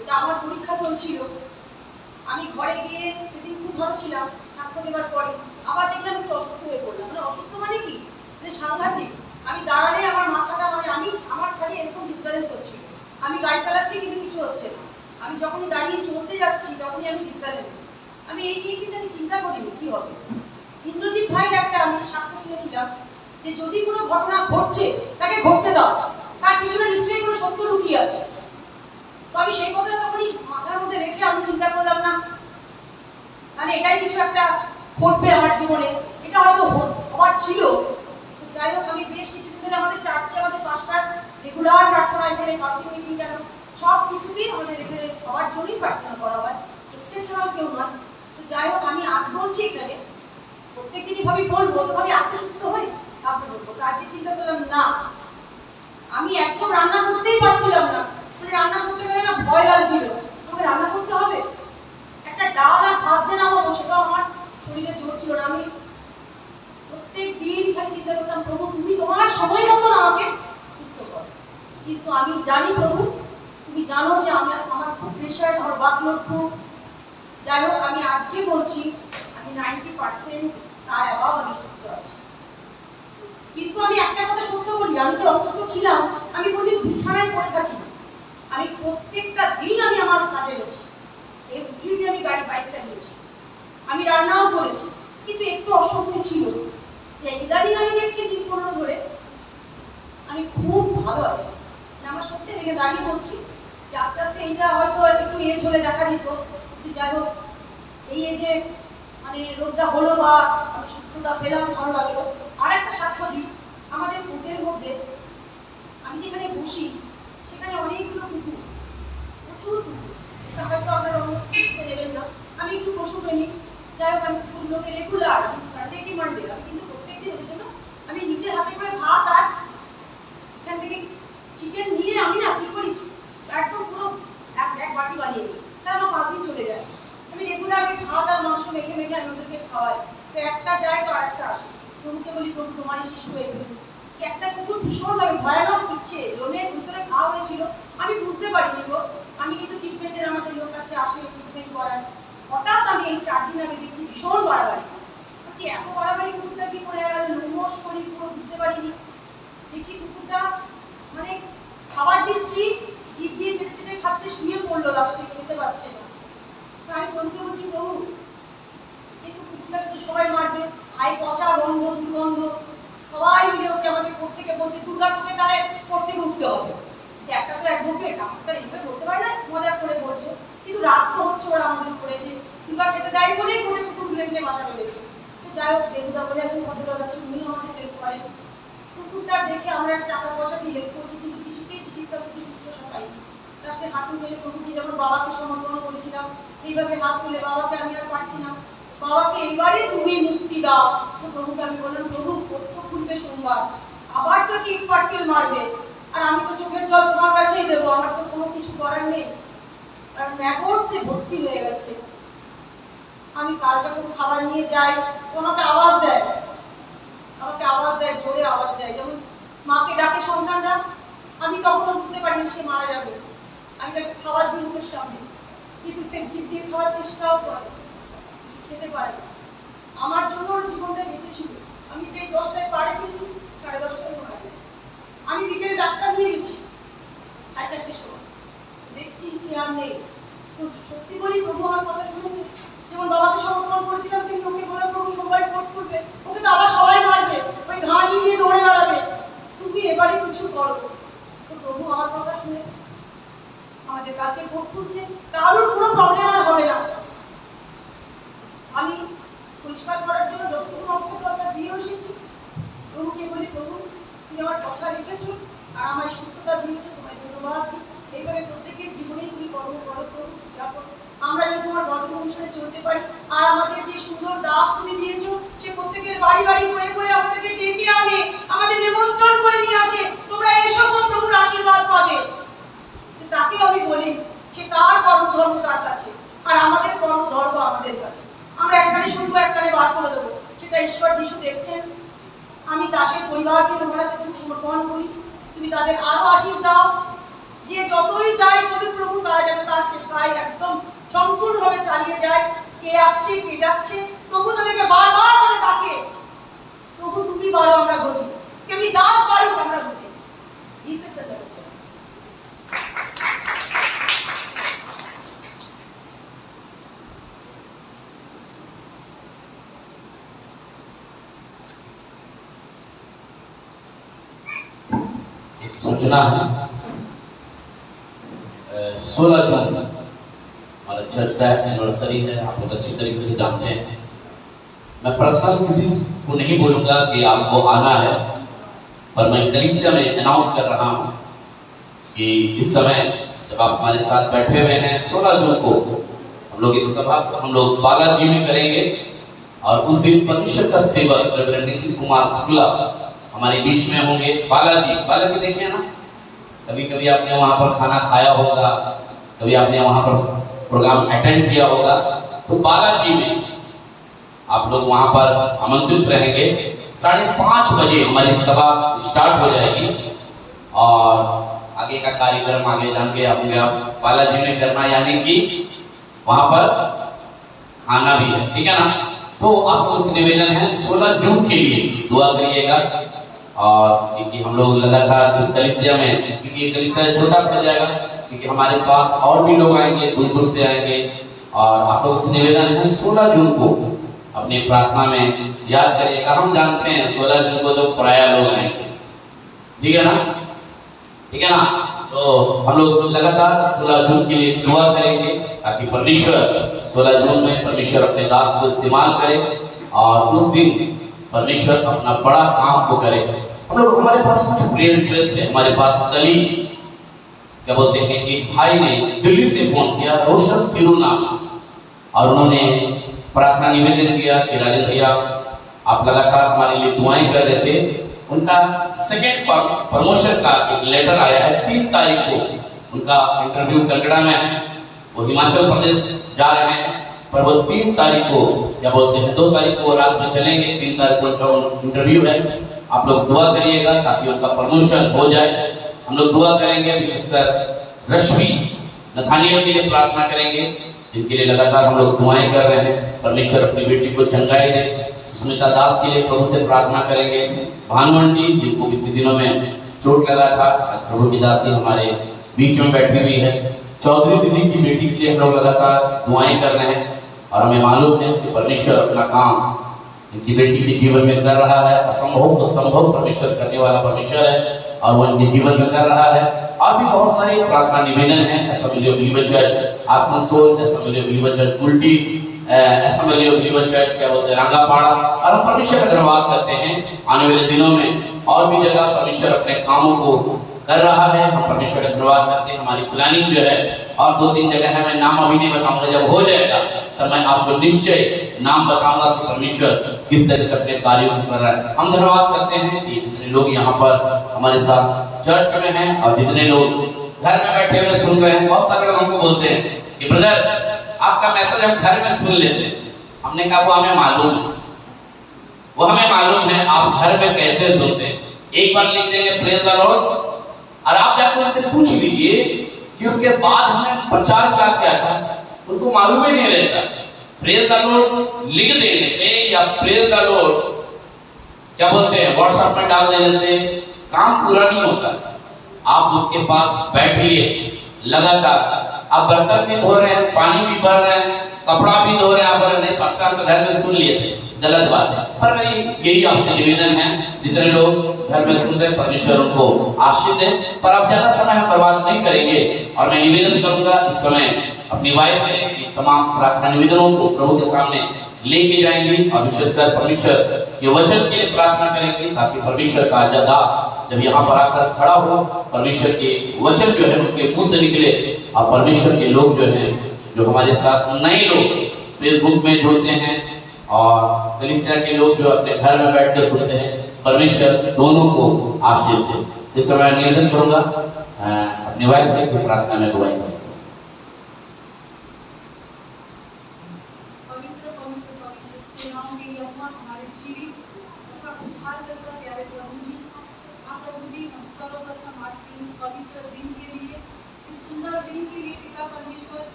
এটা আমার পরীক্ষা চলছিল। আমি ঘরে গিয়ে সেদিন খুব ভালো ছিলাম, সাক্ষ্য দেওয়ার পরে আবার দেখলাম একটু অসুস্থ হয়ে পড়লাম। মানে অসুস্থ মানে কি, মানে সাংঘাতিক। আমি দাঁড়ালে আমার মাথাটা, মানে আমার খালি এরকম ডিসব্যালেন্স হচ্ছিল। আমি গাড়ি চালাচ্ছি কিন্তু কিছু হচ্ছে না। আমি যখনই দাঁড়িয়ে চলতে যাচ্ছি তখনই আমি ডিসব্যালেন্স। আমি এই নিয়ে কিন্তু আমি চিন্তা করিনি কি হবে। ইন্দ্রজিৎ ভাইয়ের একটা আমি সাক্ষ্য শুনেছিলাম যে যদি কোনো ঘটনা ঘটছে তাকে ঘটতে দাও, তার পিছনে নিশ্চয়ই কোনো সত্য লুকিয়ে আছে। তো আমি সেই কথা তখনই মাথার মধ্যে রেখে আমি চিন্তা করলাম, না মানে এটাই কিছু একটা ঘটবে আমার জীবনে, এটা হয়তো হওয়ার ছিল। তো যাই হোক, আমি বেশ কিছুদিন ধরে আমাদের চার্চে, আমাদের পাস্টার রেগুলার প্রার্থনা, এখানে ফাস্টিং মিটিং, কেন সব কিছুতেই আমাদের এখানে হওয়ার জন্যই প্রার্থনা করা হয়, এক্সেপশনাল কেউ নয়। তো যাই হোক, আমি আজ বলছি এখানে, প্রত্যেকদিনই ভাবি বলবো, তো ভাবি আপনি সুস্থ হয়ে তারপরে বলবো। তো আজকে চিন্তা করলাম না, আমি একদম রান্না করতেই পারছিলাম না, মানে রান্না করতে গেলে না ভয় লাগছিল, আমাকে রান্না করতে হবে, একটা ডাল আর ভাত যে নামাবো সেটাও আমার শরীরে জোর ছিল না। আমি প্রত্যেক দিন খালি চিন্তা করতাম, প্রভু তুমি তোমার সময় মতন আমাকে সুস্থ করো। কিন্তু আমি জানি প্রভু, তুমি জানো যে আমার খুব প্রেশার, আমার ওয়ার্কলোড খুব। যাই হোক, আমি আজকে বলছি আমি 90% তার অ্যাবাভ আমি সুস্থ আছি। কিন্তু আমি একটা কথা সত্য বলি, আমি যে অসুস্থ ছিলাম আমি কোনদিন বিছানায় পড়ে থাকি। আমি প্রত্যেকটা দিন আমি আমার কাজে গেছি, এভরিডে আমি বাইক চালিয়েছি, আমি রান্নাও করেছি, কিন্তু একটু অস্বস্তি ছিল। ইদানিং আমি দেখছি 3-15 ধরে আমি খুব ভালো আছি। আমার সত্যি ভেঙে দাঁড়িয়ে বলছি যে আস্তে আস্তে এইটা হয়তো একটু এজ হলে দেখা দিত, কিন্তু যাই হোক এই এজে মানে রোগটা হলো বা আমি সুস্থতা পেলাম, ভালো লাগলো। আর একটা সাক্ষ্য দিই, আমাদের বুথের মধ্যে আমি যেখানে বসি সেখানে অনেকগুলো কুকুর, প্রচুর কুকুর। এটা হয়তো আপনারা বুঝতে নেবেন না, আমি একটু পশুপ্রেমী। যাই হোক, আমি কুকুরগুলোকে রেগুলার, সানডে কি মানডে, আমি কিন্তু প্রত্যেকদিন ওদের জন্য আমি নিজের হাতে করে ভাত আর এখান থেকে চিকেন নিয়ে আমি না কি করি, একদম পুরো এক বাটি বানিয়ে দিই, তাহলে আমার 5 দিন চলে যায়। আমি রেগুলার ওই ভাত আর মাংস মেখে মেখে আমি ওদেরকে খাওয়াই। তো একটা যায় তো আরেকটা আসে, প্রভুকে বলি প্রভু তোমারই শিশু হয়ে গেল। একটা কুকুর ভীষণভাবে ভয়ানক ইচ্ছে, লোমের ভিতরে খাওয়া হয়েছিল, আমি বুঝতে পারিনি গো। আমি কিন্তু ট্রিটমেন্টের আমাদের লোক কাছে আসে ট্রিটমেন্ট করার। হঠাৎ আমি এই 4 দিন আগে দেখছি ভীষণ বাড়াবাড়ি, বলছি এত বাড়াবাড়ি কুকুরটা কি করে গেল, লোমস শরীর পুরো বুঝতে পারিনি। দেখছি কুকুরটা মানে খাবার দিচ্ছি, জিভ দিয়ে চেটে চেটে খাচ্ছে, শুয়ে পড়লো, লাস্টে খেতে পারছে না। তো আমি প্রভুকে বলছি প্রভু কিন্তু কুকুরটাকে তো সবাই মারবে, ভাই পচা গন্ধ, দুর্গন্ধ, সবাই মিলে ওকে আমাকে কোর্ট থেকে বলছে দুর্গাপুরকে তাহলে কোর্ট থেকে উঠতে হবে। একটা তো অ্যাডভোকেট, আমাকে তার এইভাবে বলতে পারে না, মজা করে বলছে। কিন্তু রাগ তো হচ্ছে ওরা আমাদের উপরে যে দুর্গা খেতে দেয় বলেই কোর্টে কুকুর গুলে গেলে বাসা বেঁধেছে। তো যাই হোক, বেগুদা বলে একজন ভদ্রলোক আছে, উনিও আমাকে হেল্প করেন। কুকুরটার দেখে আমরা টাকা পয়সা দিয়ে হেল্প করছি, কিন্তু কিছুতেই চিকিৎসা করতে সুস্থতা পাইনি। লাস্টে হাত তুলে প্রভুকে যেমন বাবাকে সমর্পণ করেছিলাম, এইভাবে হাত তুলে বাবাকে আমি আর পারছি না, বাবাকে এবারে তুমি মুক্তি দাও। তো প্রভুকে আমি বললাম প্রভু কত খুলবে সোমবার, আবার তো কি ফাটকেল মারবে, আর আমি তো চোখের জল তোমার কাছেই দেবো, আমার তো কোনো কিছু করার নেই। আর ম্যাগটসে ভর্তি হয়ে গেছে। আমি কালকে কোনো খাবার নিয়ে যাই, তো আমাকে আওয়াজ দেয়, জোরে আওয়াজ দেয়, যেমন মাকে ডাকে সন্তানরা। আমি তখনও বুঝতে পারিনি সে মারা যাবে, আমি তাকে খাবার দিই মুখের সামনে, কিন্তু সে জিভ দিয়ে খাওয়ার চেষ্টাও করে, খেতে পারে না। আমার জন্য ওর জীবনটা বেঁচেছিল। আমি যে 10টায় পা রেখেছি 10:30টায় মারা যায়। আমি বিকেলে ডাক্তার নিয়ে গেছি 4:30টার সময়, দেখছি যে আর নেই। তো সত্যি বলি প্রভু আমার কথা শুনেছে। যেমন বাবাকে সমর্পণ করেছিলাম তিনি ওকে বলে প্রভু সোমবারে কোর্ট করবে, ওকে তো আবার সবাই মারবে, ওই ঘাড়ি নিয়ে দৌড়ে বেড়াবে, তুমি এবারে কিছু করো। তো প্রভু আমার কথা শুনেছে। আমাদের কালকে কোর্ট খুলছে, কারোর কোনো প্রবলেম আর হবে না। আমি পরিষ্কার করার জন্য যতটুকু রক্ত আমরা দিয়ে এসেছি, প্রভুকে বলি প্রভু তুমি আমার কথা রেখেছো আর আমায় সুস্থতা দিয়েছো, তোমায় ধন্যবাদ। এইভাবে প্রত্যেকের জীবনেই তুমি কর্ম করো প্রভু। আমরা যদি তোমার বচন অনুসারে চলতে পারি, আর আমাদের যে সুন্দর দাস তুমি দিয়েছো সে প্রত্যেকের বাড়ি বাড়ি হয়ে হয়ে আমাদেরকে ডেকে আনে, আমাদের নিমন্ত্রণ করে নিয়ে আসে, তোমরা এসো তো প্রভুর আশীর্বাদ পাবে। তাকে আমি বলি সে তার কর্মধর্ম তার কাছে, আর আমাদের কর্মধর্ম আমাদের কাছে। আমরা একখানে শুনবো একখানে বার করে দেবো, সেটা ঈশ্বর যিশু দেখছেন। আমি দাসের পরিবারকে তোমার কাছে সমর্পণ করি, তুমি তাদের আরো আশীষ দাও। যে যতই চায় প্রভু তারা যেন তার সেবায় একদম সম্পূর্ণভাবে চালিয়ে যায়। কে আসছে কে যাচ্ছে তবু তাদেরকে বারবার করে ডাকে, প্রভু তুমি বারো আমরা গতি, তেমনি দাস বারো আমরা গতি। জিসাস এর নামে सूचना है 16 जून हमारा चर्च का एनिवर्सरी है, आप लोग अच्छी तरीके से जानते हैं। मैं पर्सनल किसी को नहीं बोलूंगा कि आपको आना है, पर मैं कलीसिया में अनाउंस कर रहा हूं कि इस समय जब आप हमारे साथ बैठे हुए हैं 16 जून को हम लोग इस सभा को हम लोग बालाजी में करेंगे। और उस दिन परमेश्वर का सेवक रेवरेंड नितिन कुमार शुक्ला हमारे बीच में होंगे। बालाजी देखिए ना, कभी कभी आपने वहां पर खाना खाया होगा, कभी आपने वहां पर प्रोग्राम अटेंड किया होगा। तो बालाजी में आप लोग वहां पर आमंत्रित रहेंगे। 5:30 बजे हमारी सभा स्टार्ट हो जाएगी और आगे का कार्यक्रम आगे जान के आप बालाजी में करना, यानी कि वहां पर खाना भी है, ठीक है ना। तो आपको उस निवेदन है 16 जून के लिए दुआ करिएगा। और क्योंकि हम लोग लगातार इस कलीसिया में, क्योंकि ये कलीसिया छोटा पड़ जाएगा, क्योंकि हमारे पास और भी लोग आएंगे, दूर दूर से आएंगे। और आप लोग से निवेदन है 16 जून को अपनी प्रार्थना में याद करिएगा। हम जानते हैं 16 जून को तो प्राय लोग आएंगे, ठीक है ना, ठीक है ना। तो हम लोग लगातार 16 जून के लिए दुआ करेंगे ताकि परमेश्वर 16 जून में परमेश्वर अपने दास को इस्तेमाल करे और उस दिन परमेश्वर अपना बड़ा काम को करे। हम लोग हमारे पास कुछ प्रेयर रिक्वेस्ट है। हमारे पास कल क्या बोलते हैं, एक भाई ने दिल्ली से फोन किया, रोशन तिरुना, और उन्होंने प्रार्थना निवेदन किया कि राजेंद्र भैया आप लगातार हमारे लिए दुआएं कर रहे थे। उनका सेकेंड प्रमोशन का एक लेटर आया है 3 तारीख को। उनका इंटरव्यू कलकत्ता में है, वो हिमाचल प्रदेश जा रहे हैं, पर वो 3 तारीख को क्या बोलते हैं 2 तारीख को रात में चलेंगे, 3 तारीख को उनका इंटरव्यू है। आप लोग दुआ करिएगा ताकि उनका प्रमोशन हो जाए। हम लोग दुआ करेंगे, विशेषकर रश्मि नथानियल के लिए प्रार्थना करेंगे, जिनके लिए लगातार हम लोग दुआएं कर रहे हैं। परमेश्वर अपनी बेटी को चंगाई दे। सुमिता दास के लिए प्रभु से प्रार्थना करेंगे। भानुमंडी जिनको बीते दिनों में चोट लगा था, प्रभु की दासी हमारे बीच में बैठी हुई है। चौधरी दीदी की बेटी के लिए हम लोग लगातार दुआएं कर रहे हैं और हमें मालूम है कि परमेश्वर अपना काम इनकी बेटी के जीवन में कर रहा है। असंभव तो संभव परमेश्वर करने वाला परमेश्वर है और वो इनके जीवन में कर रहा है। और भी बहुत सारे प्रार्थना निवेदन है। Assembly of believer church Asansol, assembly of believer church उल्टी, असेंबली ऑफ बिलीवर चर्च क्या बोलते हैं रंगापाड़ा। और हम परमेश्वर का धन्यवाद करते हैं, आने वाले दिनों में और भी जगह परमेश्वर अपने कामों को कर रहा है। हम परमेश्वर का धन्यवाद करते हैं। हमारी प्लानिंग जो है और 2-3 जगह है, मैं नाम अभी नहीं बताऊंगा, जब हो जाएगा तब मैं आपको निश्चय नाम बताऊंगा कि परमेश्वर किस तरह से अपने कार्यों को कर रहा है। हम धन्यवाद करते हैं कि जितने लोग यहाँ पर हमारे साथ चर्च में हैं और जितने लोग घर में बैठे हुए सुन रहे हैं। बहुत सारे लोग हमको बोलते हैं कि ब्रदर आपका मैसेज हम घर में सुन लेते हैं। हमने कहा वो हमें मालूम है, वो हमें मालूम है आप घर में कैसे सुनते हैं। एक बार लिख देंगे प्रेज द लॉर्ड और आप जाकर उससे पूछ लीजिए कि उसके बाद हमने प्रचार क्या किया था। उनको मालूम ही नहीं रहता। प्रेयर द लॉर्ड लिख देने से या प्रेयर द लॉर्ड क्या बोलते हैं व्हाट्सएप में डाल देने से काम पूरा नहीं होता। आप उसके पास बैठिए लगातार। आप बर्तन भी धो रहे हैं, पानी भी भर रहे हैं, कपड़ा भी धो रहे हैं, आप नहीं पास्टर तो घर में सुन लिए थे, गलत बात है। पर मेरी यही आपसे निवेदन है, जितने लोग घर में सुनते हैं परमेश्वर उनको आशीष दे। पर आप ज्यादा समय हम बर्बाद नहीं करेंगे और मैं निवेदन करूंगा इस समय अपनी वाइफ से तमाम प्रार्थना निवेदनों को प्रभु के सामने लेके जाएंगे और विशेषकर परमेश्वर के वचन के लिए प्रार्थना करेंगे, ताकि परमेश्वर का आज्ञा दास जब यहाँ पर आकर खड़ा हो, परमेश्वर के वचन जो है उनके मुंह से निकले और परमेश्वर के लोग जो है, जो हमारे साथ नए लोग फेसबुक में जुड़ते हैं और कलीसिया के लोग जो अपने घर में बैठ कर सुनते हैं, परमेश्वर दोनों को आशीष दे। इस समय निवेदन करूंगा अपनी वाइफ से प्रार्थना में गवाही करूंगा।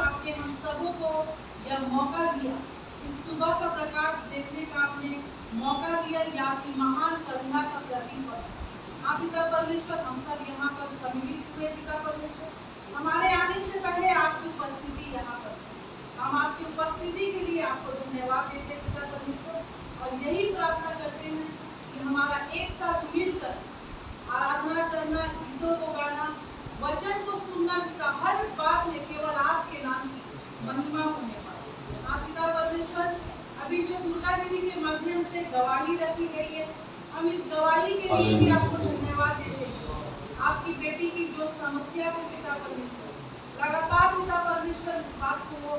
आपने हम सबों को यह मौका दिया, इस सुबह का प्रकाश देखने का आपने मौका दिया, यह आपकी महान करुणा का प्रतीक है। आप पिता परमेश्वर हम सब यहाँ पर सम्मिलित हुए पिता परमेश्वर, हमारे आने से पहले आपकी उपस्थिति यहाँ पर, हम आपकी उपस्थिति के लिए आपको धन्यवाद देते हैं पिता परमेश्वर, और यही प्रार्थना करते हैं कि हमारा एक साथ मिलकर आराधना करना, गीतों को गाना, वचन को सुनना, पिता हर बात में केवल आपके नाम की महिमा होने पाए। आप पिता परमेश्वर अभी जो दुर्गा दीदी के माध्यम से गवाही रखी गई है, हम इस गवाही के लिए भी आपको धन्यवाद देते हैं। आपकी बेटी की जो समस्या को पिता परमेश्वर लगातार पिता परमेश्वर इस बात को वो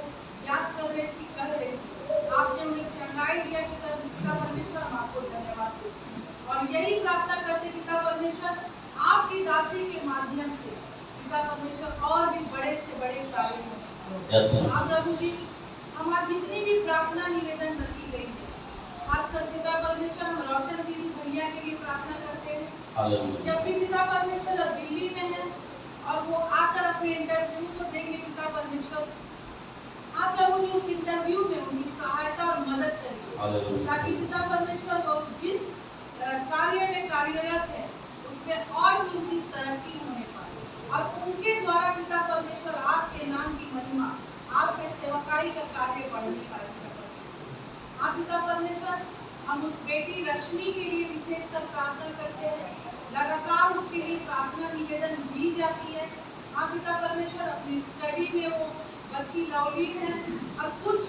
याद कर रही थी, कर रही थी, आपने उन्हें चंगाई दिया पिता परमेश्वर, हम आपको धन्यवाद देते हैं। और यही प्रार्थना करते पिता परमेश्वर आपकी दासी के माध्यम से पिता परमेश्वर और भी बड़े से बड़े कार्य हों। आप प्रभु जी हमारी जितनी भी प्रार्थना निवेदन रखी गई है, खासकर पिता परमेश्वर हम रोशन दीदी भैया के लिए प्रार्थना करते हैं। जब भी पिता परमेश्वर दिल्ली में है और वो आकर अपने इंटरव्यू को देंगे पिता परमेश्वर, आप प्रभु जी उस इंटरव्यू में उनकी सहायता और मदद करिए, ताकि पिता परमेश्वर वो जिस कार्य में कार्यरत है उसमें और भी उनकी तरक्की होने पाए, और उनके द्वारा पिता परमेश्वर आपके नाम की महिमा, आपके सेवकाई का कार्य बढ़ने का इच्छा करते हैं। आप पिता परमेश्वर हम उस बेटी रश्मि के लिए विशेषकर प्रार्थना करते हैं, लगातार उसके लिए प्रार्थना निवेदन दी जाती है। आप पिता परमेश्वर अपनी स्टडी में वो बच्ची लवलीन है और कुछ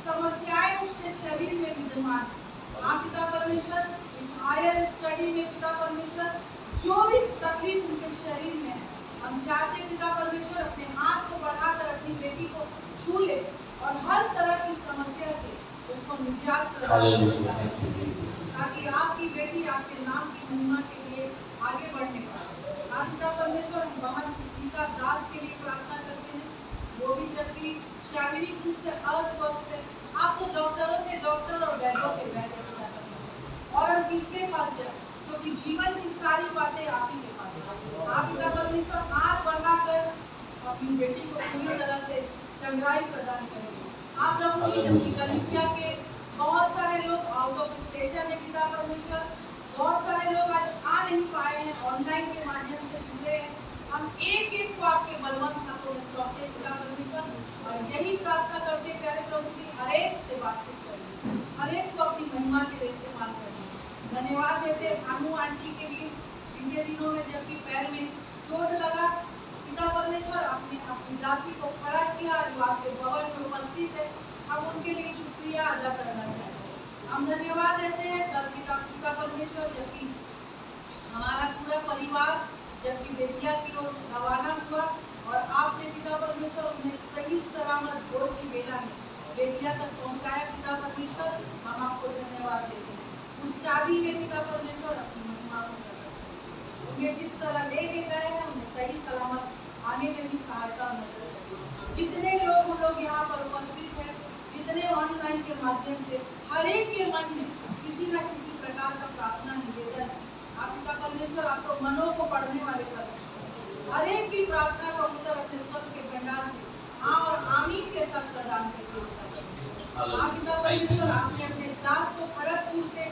समस्याएं उसके शरीर में विद्यमान है। आप पिता परमेश्वर इस हायर स्टडी में पिता परमेश्वर जो भी तकलीफ उनके शरीर में है, हम चाहते पिता परमेश्वर अपने हाथ को बढ़ाकर अपनी बेटी को छू ले और हर तरह की समस्या से उसको निजात प्रदान, ताकि आपकी बेटी आपके नाम की महिमा के लिए आगे बढ़ने पाए। आप पिता परमेश्वर हम सुष्मिता दास के लिए प्रार्थना करते हैं, वो भी जबकि शारीरिक रूप से अस्वस्थ है, आप तो डॉक्टरों के डॉक्टर और वैद्यों के वैद्य और हम किसके पास जाए, क्योंकि जीवन की सारी बातें आप ही के पास है। आप पिता परमेश्वर हाथ बढ़ाकर अपनी बेटी को पूरी तरह से चंगाई प्रदान करेंगे। आप प्रभु जी जबकि कलीसिया के बहुत सारे लोग आउट ऑफ स्टेशन है पिता परमेश्वर, बहुत सारे लोग आज आ नहीं पाए हैं, ऑनलाइन के माध्यम से जुड़े हैं, हम एक एक को आपके बलवंत हाथों में सौंपते पिता परमेश्वर, और यही प्रार्थना करते प्यारे प्रभु जी हर एक से बातचीत करें, हर एक को अपनी महिमा के लिए इस्तेमाल करें। धन्यवाद देते भानु आंटी के लिए, इनके दिनों में जबकि पैर में चोट लगा, पिता परमेश्वर आपने अपनी दासी को खड़ा किया, जो आपके भवन में उपस्थित है, हम उनके लिए शुक्रिया अदा करना चाहते हैं। हम धन्यवाद देते हैं कल पिता परमेश्वर जबकि हमारा पूरा परिवार जबकि बेतिया की ओर रवाना हुआ और आपने पिता परमेश्वर उन्हें सही सलामत भोर की बेला में बेतिया तक पहुंचाया। पिता परमेश्वर हम आपको धन्यवाद देते हैं। उस शादी में पिता परमेश्वर अपनी महिमा को उन्हें जिस तरह लेके गए हैं उन्हें सही सलामत आने में भी सहायता मदद करें। जितने लोग यहाँ पर उपस्थित हैं, जितने ऑनलाइन के माध्यम से हर एक के मन में किसी न किसी प्रकार का प्रार्थना निवेदन है, आप पिता परमेश्वर आपको मनों को पढ़ने वाले कर हर एक की प्रार्थना का उत्तर अपने स्वर्ग के भंडार से हाँ और आमीन के साथ प्रदान करके आप पिता परमेश्वर आपने अपने दास को खड़गपुर से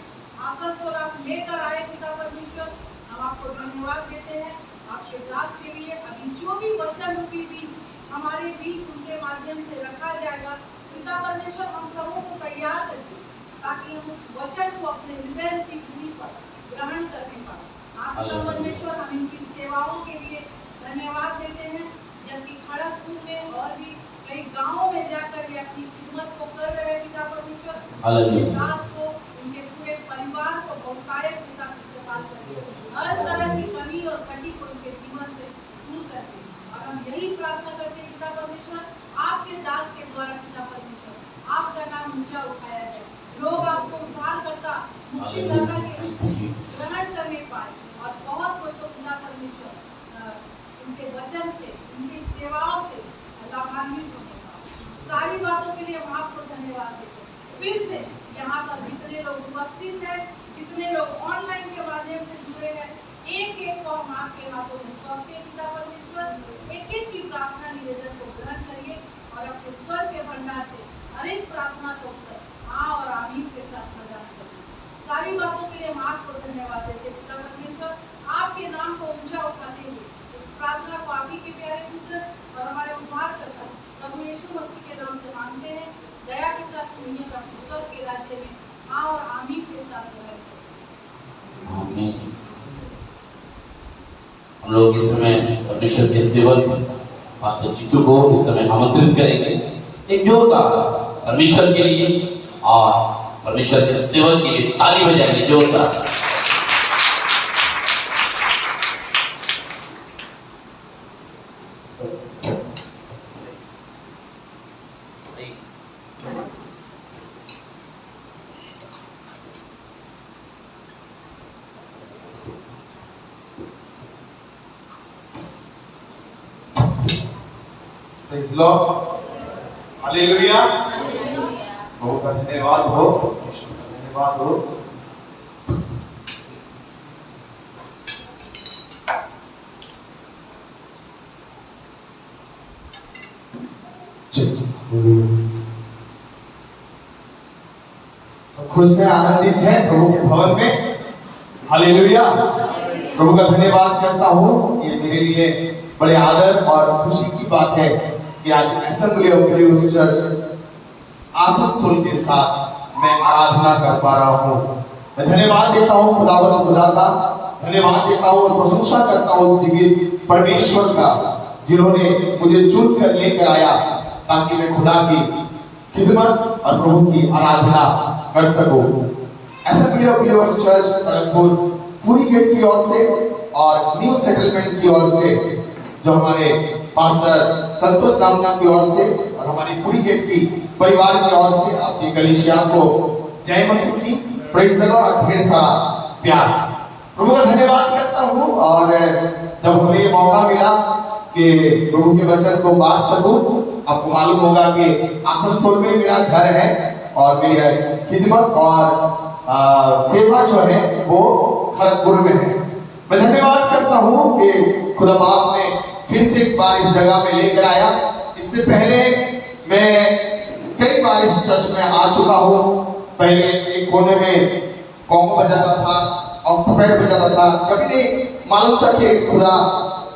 आसनसोल आप लेकर आए पिता परमेश्वर हम आपको धन्यवाद देते हैं आपके दास के लिए अभी जो भी वचन रूपी बीज हमारे बीच उनके माध्यम से रखा जाएगा पिता परमेश्वर हम सबों को तैयार करें ताकि हम उस वचन को अपने हृदय की भूमि पर ग्रहण करने पाए आप पिता परमेश्वर हम इनकी सेवाओं के लिए धन्यवाद देते हैं जबकि खड़गपुर में और भी कई गांवों में जाकर ये अपनी खिदमत को कर रहे हैं पिता परमेश्वर दास को उनके पूरे परिवार को बहुतायत के साथ इस्तेमाल करके हर तरह की कमी और खटी को उनके जीवन से दूर करते और हम यही प्रार्थना करते हैं पिता परमेश्वर आपके दास के द्वारा पिता परमेश्वर आपका नाम ऊंचा उठाया जाए लोग आपको उद्धार करता मुक्तिदाता के रूप में ग्रहण करने पाए और बहुत कोई तो पिता परमेश्वर उनके वचन से उनकी सेवाओं से लाभान्वित होने पाए सारी बातों के लिए हम आपको धन्यवाद देते हैं फिर से यहाँ पर जितने लोग उपस्थित हैं जितने लोग ऑनलाइन के माध्यम से जुड़े हैं एक एक को हम आपके हाथों में सौंपते हैं पिता परमेश्वर एक एक की प्रार्थना निवेदन को ग्रहण करिए और अपने स्वर के भंडार से हर एक प्रार्थना को उत्तर हाँ और आमीन के साथ प्रदान करिए सारी बातों के लिए हम आपको धन्यवाद देते हैं पिता परमेश्वर आपके नाम को ऊंचा उठाते हुए इस प्रार्थना को आप ही के प्यारे पुत्र और हमारे उद्धारकर्ता प्रभु यीशु मसीह के नाम से मांगते हैं दया के साथ सुनिए अपने स्वर के राज्य में हाँ और आमीन के साथ ग्रहण आमीन। हम लोग इस समय परमेश्वर के सेवक पास्टर चित्तू को इस समय आमंत्रित करेंगे एक जोरदार परमेश्वर के लिए और परमेश्वर के सेवक के लिए ताली बजाएंगे जोरदार। Praise Lord, hallelujah. बहुत धन्यवाद हो, ईश्वर का धन्यवाद हो। सब खुश है, आनंदित है प्रभु के भवन में, हालेलुया। प्रभु का धन्यवाद करता हूँ। ये मेरे लिए बड़े आदर और खुशी की बात है कि आज assembly of believers church Asansol के साथ मैं आराधना कर पा रहा हूँ। मैं धन्यवाद देता हूँ खुदावंद खुदा का, धन्यवाद देता हूँ और प्रशंसा करता हूँ उस जीवित परमेश्वर का जिन्होंने मुझे चुन कर लेकर आया ताकि मैं खुदा की खिदमत और प्रभु की आराधना कर सकूं। Assembly of believers church Kharagpur पूरी गेट की ओर से और न्यू सेटलमेंट की ओर से जो हमारे पास्टर संतोष नामना की ओर से और हमारी पूरी गेट की परिवार की ओर से आपकी कलीसिया को जय मसीह की प्रेज़ द लॉर्ड, ढेर सारा प्यार। प्रभु का धन्यवाद करता हूँ और जब हमें ये मौका मिला कि प्रभु के वचन को बांट सकूं, आपको मालूम होगा कि आसनसोल में मेरा घर है और मेरी खिदमत और सेवा जो है वो खड़गपुर में है। मैं धन्यवाद करता हूँ कि खुदा बाप ने फिर से एक बार इस जगह में लेकर आया। इससे पहले मैं कई बार इस चर्च में आ चुका हूँ। पहले एक कोने में कॉन्गो बजाता था और ट्रम्पेट बजाता था। कभी नहीं मालूम था कि खुदा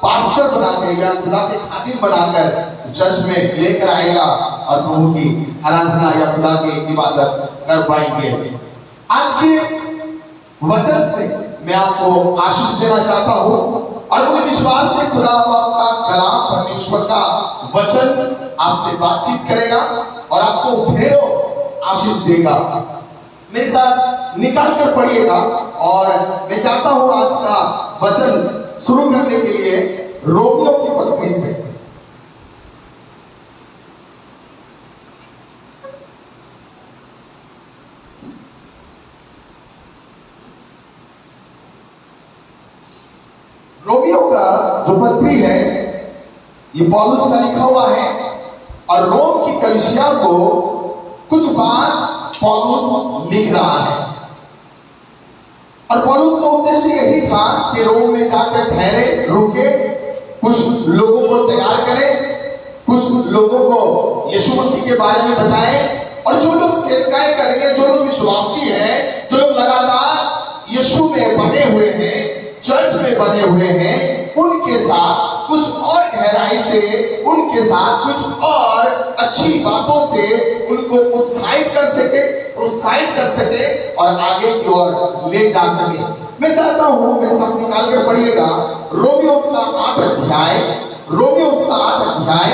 पास्टर बनाकर या खुदा के खादिम बनाकर चर्च में लेकर आएगा और प्रभु की आराधना या खुदा की इबादत कर पाएंगे। आज के वचन से मैं आपको आशीष देना चाहता हूँ और मुझे विश्वास है खुदा आपका कलाम परमेश्वर का वचन आपसे बातचीत करेगा और आपको ढेरों आशीष देगा। मेरे साथ निकाल कर पढ़िएगा और मैं चाहता हूँ आज का वचन शुरू करने के लिए रोमियो की पत्री से। रोमियो का जो पत्री है ये पौलुस का लिखा हुआ है और रोम की कलीसिया को कुछ बात पौलुस लिख रहा है। और पौलुस का उद्देश्य यही था कि रोम में जाकर ठहरे, रुके, कुछ लोगों को तैयार करें, कुछ लोगों को यीशु मसीह के बारे में बताएं, और जो लोग सेवकाएं करेंगे, जो लोग विश्वासी हैं, जो लोग लगातार यीशु में बने हुए हैं, चर्च में बने हुए हैं, उनके साथ कुछ और गहराई से, उनके साथ कुछ और अच्छी बातों से उनको उत्साहित कर सके, प्रोत्साहित कर सके और आगे की ओर ले जा सके। मैं चाहता हूं मेरे साथ निकाल कर पढ़िएगा रोमियो उसका 8 अध्याय, रोमियो उसका 8 अध्याय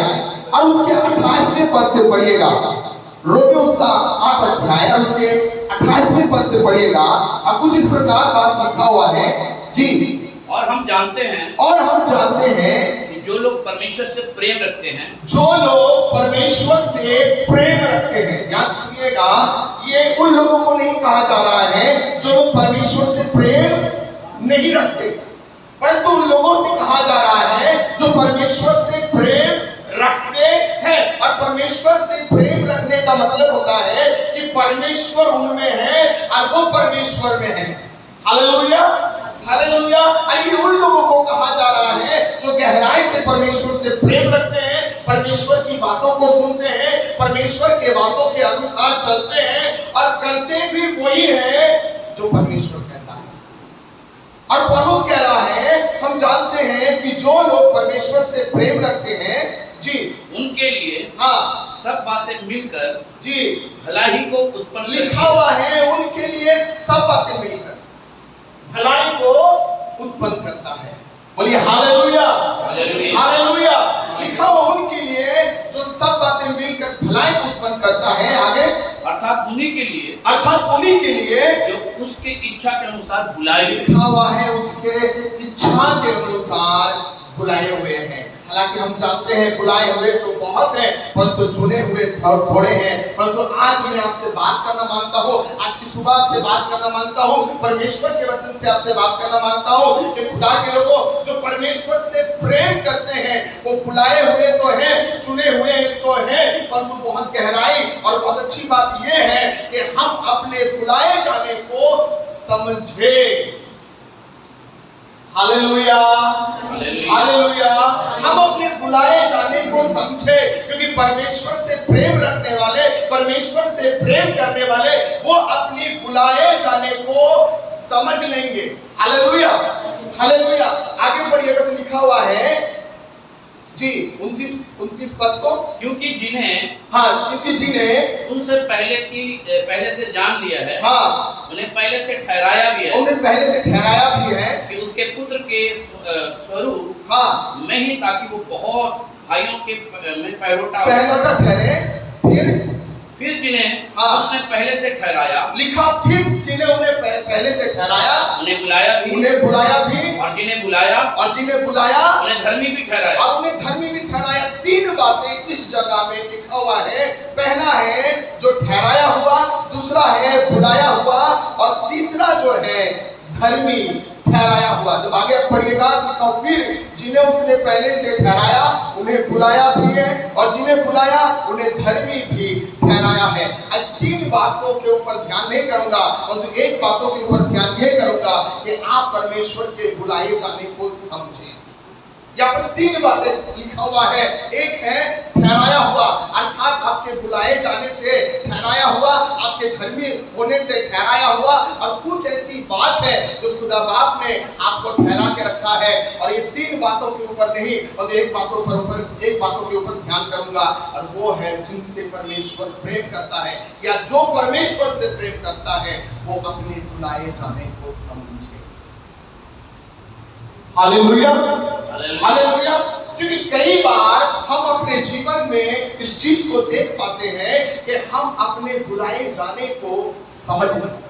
और उसके 28वें पद से पढ़िएगा। रोमियो उसका 8 अध्याय और उसके 28वें पद से पढ़िएगा। अब कुछ इस प्रकार बात लिखा हुआ है जी। और हम जानते हैं कि जो लोग परमेश्वर से प्रेम रखते हैं, जो लोग परमेश्वर से प्रेम रखते हैं, याद सुनिएगा, ये उन लोगों को नहीं कहा जा रहा है जो लोग परमेश्वर से प्रेम नहीं रखते, परंतु उन लोगों से कहा जा रहा है जो परमेश्वर से प्रेम रखते हैं। और परमेश्वर से प्रेम रखने का मतलब होता है कि परमेश्वर उनमें है और वो परमेश्वर में है। Hallelujah, hallelujah. ये उन लोगों को कहा जा रहा है जो गहराई से परमेश्वर से प्रेम रखते हैं, परमेश्वर की बातों को सुनते हैं, परमेश्वर के बातों के अनुसार चलते हैं और करते भी वही है जो परमेश्वर कहता है। और पौलुस कह रहा है, हम जानते हैं कि जो लोग परमेश्वर से प्रेम रखते हैं जी, उनके लिए हाँ, सब बातें मिलकर जी, भलाई को उत्पन्न लिखा हुआ है, उनके लिए सब बातें मिलकर भलाई को उत्पन्न करता है। बोलिए हालेलुया, हालेलुया। हालेलुया। लिखा हुआ उनके लिए जो सब बातें मिलकर भलाई को उत्पन्न करता है। आगे, अर्थात उन्हीं के लिए, अर्थात उन्हीं के लिए जो उसके इच्छा के अनुसार बुलाए गए। लिखा हुआ है उसके इच्छा के अनुसार बुलाए हुए हैं। हालांकि हम जानते हैं बुलाए हुए तो बहुत हैं, परंतु चुने हुए थोड़े हैं। परंतु आज मैं आपसे बात करना मांगता हूँ, आज की सुबह से बात करना मांगता हूँ, परमेश्वर के वचन से आपसे बात करना मांगता हूँ कि खुदा के लोगों जो परमेश्वर से प्रेम करते हैं वो बुलाए हुए तो हैं, चुने हुए तो हैं, परंतु बहुत गहराई और बहुत अच्छी बात यह है कि हम अपने बुलाए जाने को समझे। Hallelujah, hallelujah. हम अपने बुलाए जाने को समझे, क्योंकि परमेश्वर से प्रेम रखने वाले, परमेश्वर से प्रेम करने वाले वो अपनी बुलाए जाने को समझ लेंगे। Hallelujah, hallelujah. आगे पढ़िएगा तो लिखा हुआ है जी 29 पद को, क्योंकि जिन्हें उनसे पहले से जान लिया है, हाँ, उन्हें पहले से ठहराया भी है, उन्हें पहले से ठहराया भी है कि उसके पुत्र के स्वरूप हाँ, में ही, ताकि वो बहुत भाइयों के में पहलोटा ठहरे। फिर जिन्हें हाँ, उसने पहले से ठहराया, लिखा फिर जिन्हें उन्हें पहले से ठहराया, उन्हें बुलाया भी, और जिन्हें बुलाया उन्हें धर्मी भी ठहराया। और उन्हें धर्मी भी ठहराया। 3 बातें इस जगह में लिखा हुआ है। पहला है जो ठहराया हुआ, दूसरा है बुलाया हुआ और तीसरा जो है धर्मी ठहराया हुआ। जब आगे पढ़िएगा तो फिर जिन्हें उसने पहले से ठहराया उन्हें बुलाया भी है और जिन्हें बुलाया उन्हें धर्मी भी ठहराया है। इस 3 बातों के ऊपर ध्यान नहीं करूंगा, परंतु एक बातों के ऊपर ध्यान ये करूंगा कि आप परमेश्वर के बुलाए जाने को समझें। यहाँ पर 3 बातें लिखा हुआ है। एक है ठहराया हुआ, अर्थात आपके बुलाए जाने से ठहराया हुआ, आपके धर्मी होने से ठहराया हुआ, और कुछ ऐसी बात है जो खुदा बाप ने आपको ठहरा के रखा है। और ये 3 बातों के ऊपर नहीं, और एक बातों के ऊपर ध्यान करूंगा, और वो है जिनसे परमेश्वर प्रेम करता है, या जो परमेश्वर से प्रेम करता है वो अपने बुलाए जाने को समझे। Hallelujah, hallelujah. क्योंकि कई बार हम अपने जीवन में इस चीज को देख पाते हैं कि हम अपने बुलाए जाने को समझ नहीं पाते।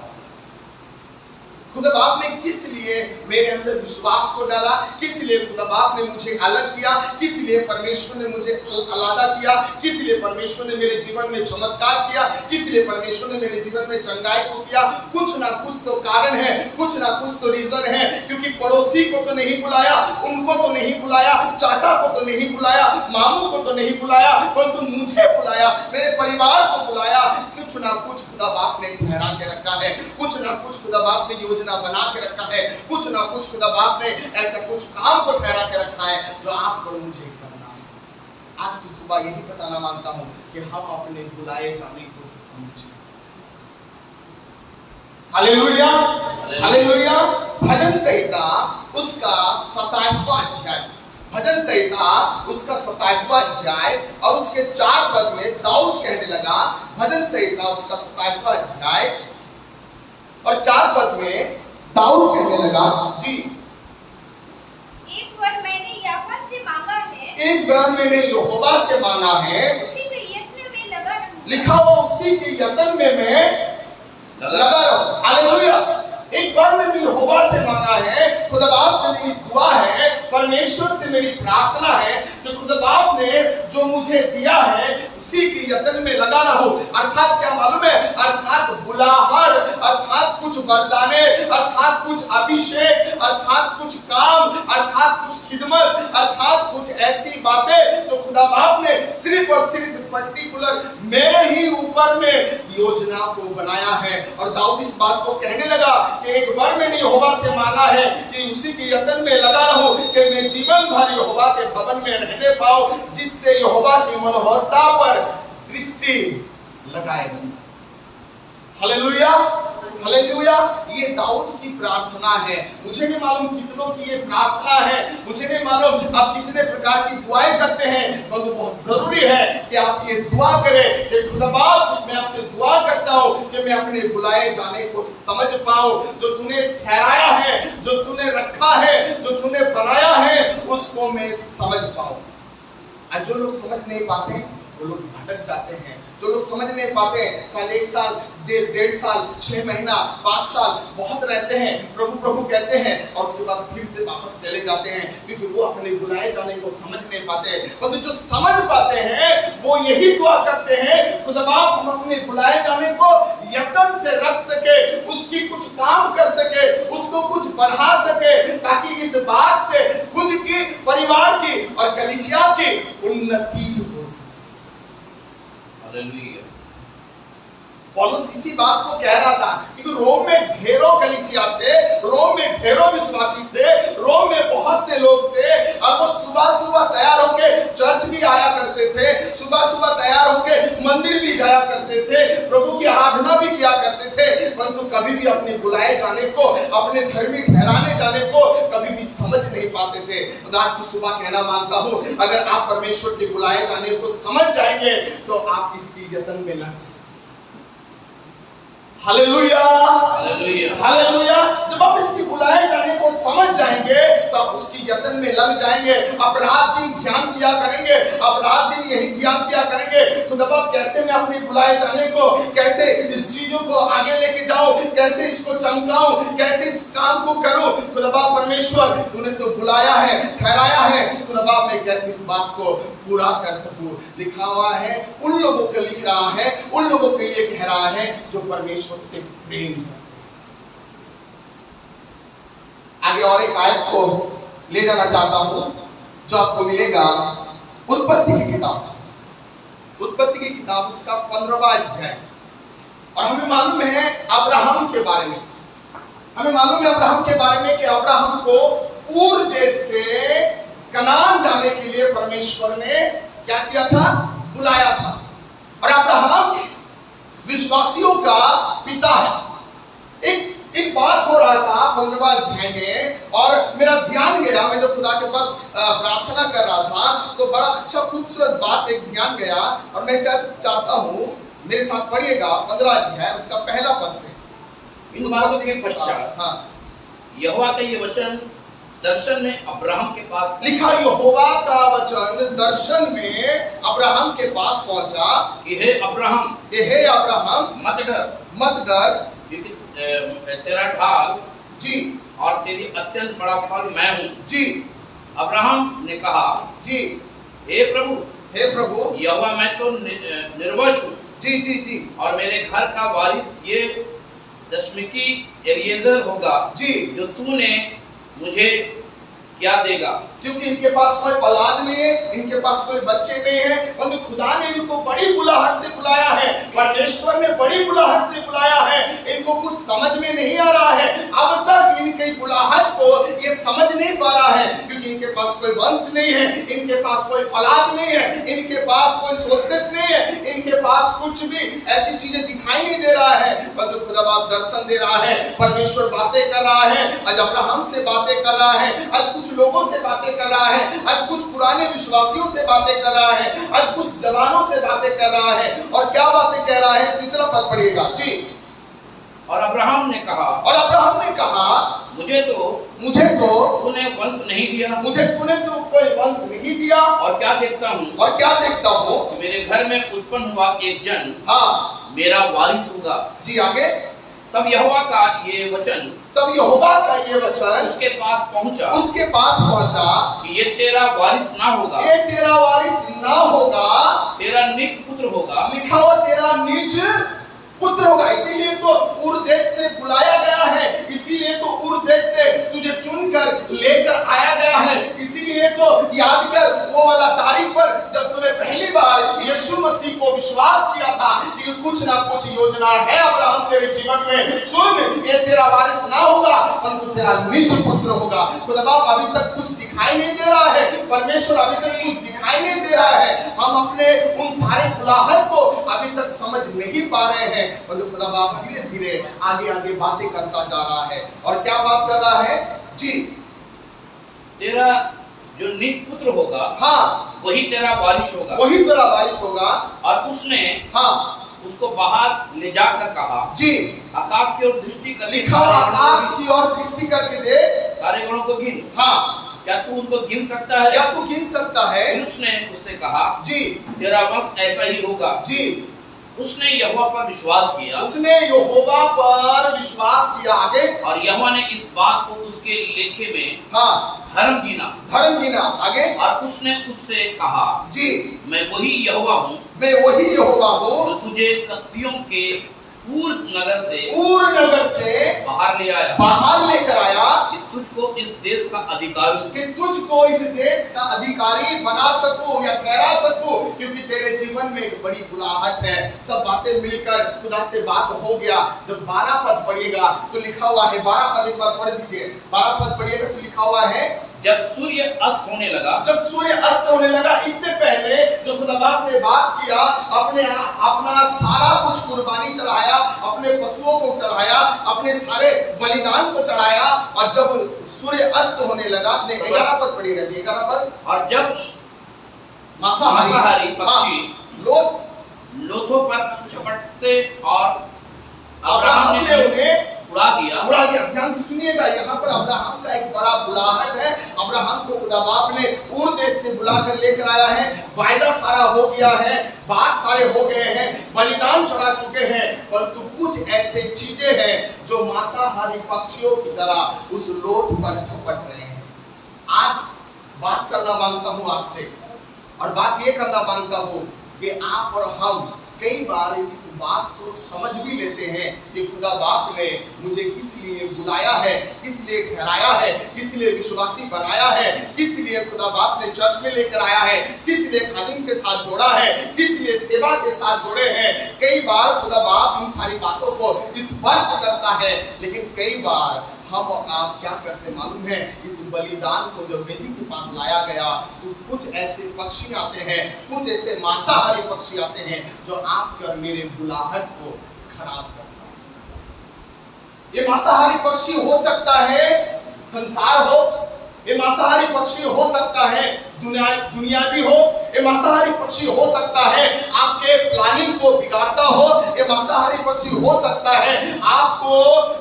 खुदा बाप ने किस लिए मेरे अंदर विश्वास को डाला, किस लिए खुदा बाप ने मुझे अलग किया, किस लिए परमेश्वर ने मुझे अलग किया, किस लिए परमेश्वर ने मेरे जीवन में चमत्कार किया, किस लिए परमेश्वर ने मेरे जीवन में चंगाई को किया। कुछ ना कुछ तो कारण है, कुछ ना कुछ तो रीजन है। क्योंकि पड़ोसी को तो नहीं बुलाया, उनको तो नहीं बुलाया, चाचा को तो नहीं बुलाया, मामू को तो नहीं बुलाया, परंतु मुझे बुलाया, मेरे परिवार को बुलाया। कुछ कुछ ना कुछ खुदा बाप ने ठहरा के रखा है, कुछ ना कुछ खुदा बाप ने योजना बना के रखा है, कुछ ना कुछ खुदा बाप ने ऐसा कुछ काम को ठहरा के रखा है जो आपको और मुझे करना है। आज की सुबह यही बताना मांगता हूं कि हम अपने बुलाए जाने को समझें। Hallelujah, hallelujah. भजन संहिता उसका 27वां अध्याय, भजन संहिता उसका 27वां अध्याय और उसके 4 पद में दाऊद कहने लगा, भजन संहिता उसका 27वां अध्याय और 4 पद में दाऊद कहने लगा, जी, एक बार मैंने यहोवा से मांगा है, एक बार मैंने यहोवा से मांगा है, उसी के यत्न में लगा रहूं। लिखा हो उसी के यत्न में मैं लगा रहूं। हालेलुया। एक बार मैंने यहोवा से मांगा है, खुदा बाप से मेरी दुआ है, परमेश्वर से मेरी प्रार्थना है, जो खुदा बाप ने जो मुझे दिया है उसी के यत्न में लगा रहो। अर्थात क्या मालूम है? अर्थात बुलाहट, अर्थात कुछ वरदाने, अर्थात कुछ अभिषेक, अर्थात कुछ काम, अर्थात कुछ खिदमत, अर्थात कुछ ऐसी बातें जो खुदा बाप ने सिर्फ और सिर्फ पर्टिकुलर मेरे ही ऊपर में योजना को बनाया है। और दाऊद इस बात को कहने लगा कि एक बार मैंने यहोवा से मांगा है कि उसी के यत्न में लगा रहूं कि मैं जीवन भर यहोवा के भवन में रहने पाऊं, जिससे यहोवा की मनोहरता पर दृष्टि लगाए। Hallelujah, hallelujah. ये दाऊद की प्रार्थना है। मुझे नहीं मालूम कितनों की ये प्रार्थना है, मुझे नहीं मालूम आप कितने प्रकार की दुआएं करते हैं, परंतु बहुत जरूरी है कि आप ये दुआ करें कि खुदा बाप, मैं आपसे दुआ करता हूं कि मैं अपने बुलाए जाने को समझ पाऊं, जो तूने ठहराया है, जो तूने रखा है, जो तूने बनाया है, उसको मैं समझ पाऊं। और जो लोग समझ नहीं पाते वो लोग भटक जाते हैं। जो लोग समझ नहीं पाते साल 1 साल 1.5 साल 6 महीना 5 साल बहुत रहते हैं, प्रभु प्रभु कहते हैं और उसके बाद फिर से वापस चले जाते हैं, क्योंकि वो अपने बुलाए जाने को समझ नहीं पाते। परंतु जो समझ पाते हैं वो यही दुआ करते हैं, खुदा बाप हम अपने बुलाए जाने को यत्न से रख सके, उसकी कुछ काम कर सके, उसको कुछ बढ़ा सके, ताकि इस बात से खुद की, परिवार की और कलीसिया की उन्नति हो सके। हालेलुया। पौलुस इसी बात को कह रहा था, क्योंकि रोम में ढेरों कलीसिया थे, रोम में ढेरों विश्वासी थे, रोम में बहुत से लोग थे, और वो सुबह सुबह तैयार होके चर्च भी आया करते थे, सुबह सुबह तैयार होके मंदिर भी जाया करते थे, प्रभु की आराधना भी किया करते थे, परंतु कभी भी अपने बुलाए जाने को, अपने धर्मी ठहराने जाने को कभी भी समझ नहीं पाते थे। तो आज की सुबह कहना मानता हूं, अगर आप परमेश्वर के बुलाए जाने को समझ जाएंगे तो आप इसकी यत्न में लग जाएंगे। Hallelujah, hallelujah, hallelujah. जब आप इसकी बुलाए जाने को समझ जाएंगे तो आप उसकी यत्न में लग जाएंगे। आप रात दिन ध्यान किया करेंगे, आप रात दिन यही ध्यान किया करेंगे, खुदा बाप कैसे मैं अपने बुलाए जाने को, कैसे इस चीजों को आगे लेके जाऊं, कैसे इसको चमकाऊं, कैसे इस काम को करूं। खुदा बाप परमेश्वर, तूने तो बुलाया है, ठहराया है, खुदा बाप मैं कैसे इस बात को पूरा कर सकूं। लिखा हुआ है, उन लोगों को लिख रहा है, उन लोगों के लिए कह रहा है जो परमेश्वर से प्रेम करते हैं। आगे और एक आयत को ले जाना चाहता हूं जो आपको मिलेगा उत्पत्ति की किताब, उत्पत्ति की किताब उसका 15वां अध्याय। और हमें मालूम है अब्राहम के बारे में, हमें मालूम है अब्राहम के बारे में कि अब्राहम को ऊर देश से कनान जाने के लिए परमेश्वर ने क्या किया था? बुलाया था। और अब्राहम विश्वासियों का पिता है। एक बात हो रहा था 15वां अध्याय में, और मेरा ध्यान गया, मैं जब खुदा के पास प्रार्थना कर रहा था तो बड़ा अच्छा खूबसूरत बात एक ध्यान गया, और मैं चाहता हूं मेरे साथ पढ़िएगा 15 अध्याय उसका पहला पद से। इन बातों के पश्चात हाँ, यहोवा का ये वचन दर्शन में अब्राहम के पास लिखा, यहोवा का वचन दर्शन में अब्राहम के पास पहुंचा कि हे अब्राहम, हे अब्राहम मत डर, मत डर, क्योंकि तेरा ढाल जी और तेरी अत्यंत बड़ा फल मैं हूँ। जी। अब्राहम ने कहा, जी हे प्रभु, हे प्रभु, यहोवा मैं तो निर्वंश हूँ, जी जी जी, और मेरे घर का वारिस ये दशमिकी एलिएजर होगा, जी, जो तूने मुझे क्या देगा, क्योंकि इनके पास कोई औलाद नहीं है, इनके इनके पास कोई बच्चे नहीं है, परंतु खुदा ने इनको बड़ी बुलाहट से बुलाया है, परमेश्वर ने बड़ी बुलाहट से बुलाया है। इनको कुछ समझ में नहीं आ रहा है, अब तक इनकी बुलाहट को ये समझ नहीं पा रहा है, क्योंकि इनके पास कोई वंश नहीं है, इनके पास कोई औलाद नहीं है, इनके पास कोई सोर्सेस नहीं है, इनके पास कुछ भी ऐसी चीजें दिखाई नहीं दे रहा है। परंतु खुदा बाप दर्शन दे रहा है, परमेश्वर बातें कर रहा है, आज अब्राहम से बातें कर रहा है, आज कुछ लोगों से बातें कर रहा है, आज कुछ पुराने विश्वासियों से बातें कर रहा है, आज कुछ जवानों से बातें कर रहा है। और क्या बातें कह रहा है? तीसरा पद पढ़िएगा जी। और अब्राहम ने कहा, मुझे तो तूने वंश नहीं दिया, मुझे तूने तो कोई वंश नहीं दिया, और क्या देखता हूँ मेरे घर में उत्पन्न हुआ एक जन हाँ मेरा वारिस होगा। जी आगे। तब यहोवा का ये वचन उसके पास पहुंचा कि ये तेरा वारिस ना होगा, तेरा निज पुत्र होगा। लिखा हुआ तेरा निज पुत्र होगा। इसीलिए तो उर देश से बुलाया गया है, इसीलिए तो उर देश से तुझे चुनकर लेकर आया गया है। इसीलिए तो याद कर वो वाला तारीख पर जब तूने पहली बार यीशु मसीह को विश्वास किया था कि कुछ ना कुछ योजना है अब्राहम तेरे जीवन में। सुन, ये तेरा वारिस ना होगा, परंतु तेरा निज पुत्र होगा। खुदा बाप अभी तक कुछ दिखाई नहीं दे रहा है, परमेश्वर अभी तक कुछ दिखाई नहीं दे रहा है। हम अपने उन सारे बुलाहट को अभी तक समझ नहीं पा रहे हैं, परंतु खुदा बाप धीरे धीरे आगे आगे बातें करता जा रहा है। और क्या बात कर रहा है जी? तेरा जो निज पुत्र होगा हाँ वही तेरा वारिस होगा। और उसने हाँ उसको बाहर ले जाकर कहा जी, आकाश की ओर दृष्टि कर, लिखा आकाश की ओर दृष्टि करके दे, तारेगणों को गिन। हाँ क्या तू उनको गिन सकता है? फिर उसने उससे कहा जी, तेरा वंश ऐसा ही होगा जी। उसने यहोवा पर विश्वास किया आगे। और यहोवा ने इस बात को उसके लेखे में हाँ धर्म गिना। आगे। और उसने उससे कहा जी, मैं वही यहोवा हूँ जो तुझे कसदियों के ऊर नगर से बाहर लेकर आया कि तुझको इस देश का अधिकारी बना सकूं या ठहरा सकूं, क्योंकि तेरे जीवन में एक बड़ी बुलाहट है। सब बातें मिलकर खुदा से बात हो गया। जब 12 पद पढ़िएगा तो लिखा हुआ है, 12 पद एक बार पढ़ दीजिए, 12 पद पढ़िएगा तो लिखा हुआ है जब सूर्य अस्त होने लगा, इससे पहले जो खुदा बाप ने बात किया, अपना सारा कुछ कुर्बानी चढ़ाया, अपने पशुओं को चढ़ाया, अपने सारे बलिदान को चढ़ाया। और जब सूर्य अस्त होने लगा, 11 पद पढ़िएगा जी, 11 पद। और जब मांसाहारी पक्षी लोथों पर झपटते और अब्राहम ने उन्हें उड़ा दिया। ध्यान से सुनिएगा, यहाँ पर अब्राहम का एक बड़ा बुलाहट है। अब्राहम को खुदा बाप ने उर देश से बुलाकर लेकर आया है। वायदा सारा हो गया है, बात सारे हो गए हैं, बलिदान चढ़ा चुके हैं, परंतु कुछ ऐसे चीजें हैं जो मांसाहारी पक्षियों की तरह उस लोट पर झपट रहे हैं। आज बात करना मांगता हूँ आपसे, और बात ये करना मांगता हूँ कि आप और हम कई बार इस बात को समझ भी लेते हैं कि खुदा बाप ने मुझे किस लिए बुलाया है, किस लिए ठहराया है, किस लिए विश्वासी बनाया है, किस लिए खुदा बाप ने चर्च में लेकर आया है, किस लिए खादिम के साथ जोड़ा है, किस लिए सेवा के साथ जोड़े हैं। कई बार खुदा बाप इन सारी बातों को स्पष्ट करता है, लेकिन कई बार हम और आप क्या करते मालूम है? इस बलिदान को जो वेदी के पास लाया गया, तो कुछ ऐसे पक्षी आते हैं, कुछ ऐसे मांसाहारी पक्षी आते हैं जो आपके और मेरे बुलाहट को खराब करता है। ये मांसाहारी पक्षी हो सकता है संसार हो, ये मांसाहारी पक्षी हो सकता है दुनिया भी हो, ये मांसाहारी पक्षी हो सकता है आपके प्लानिंग को बिगाड़ता हो, ये मांसाहारी पक्षी हो सकता है आपको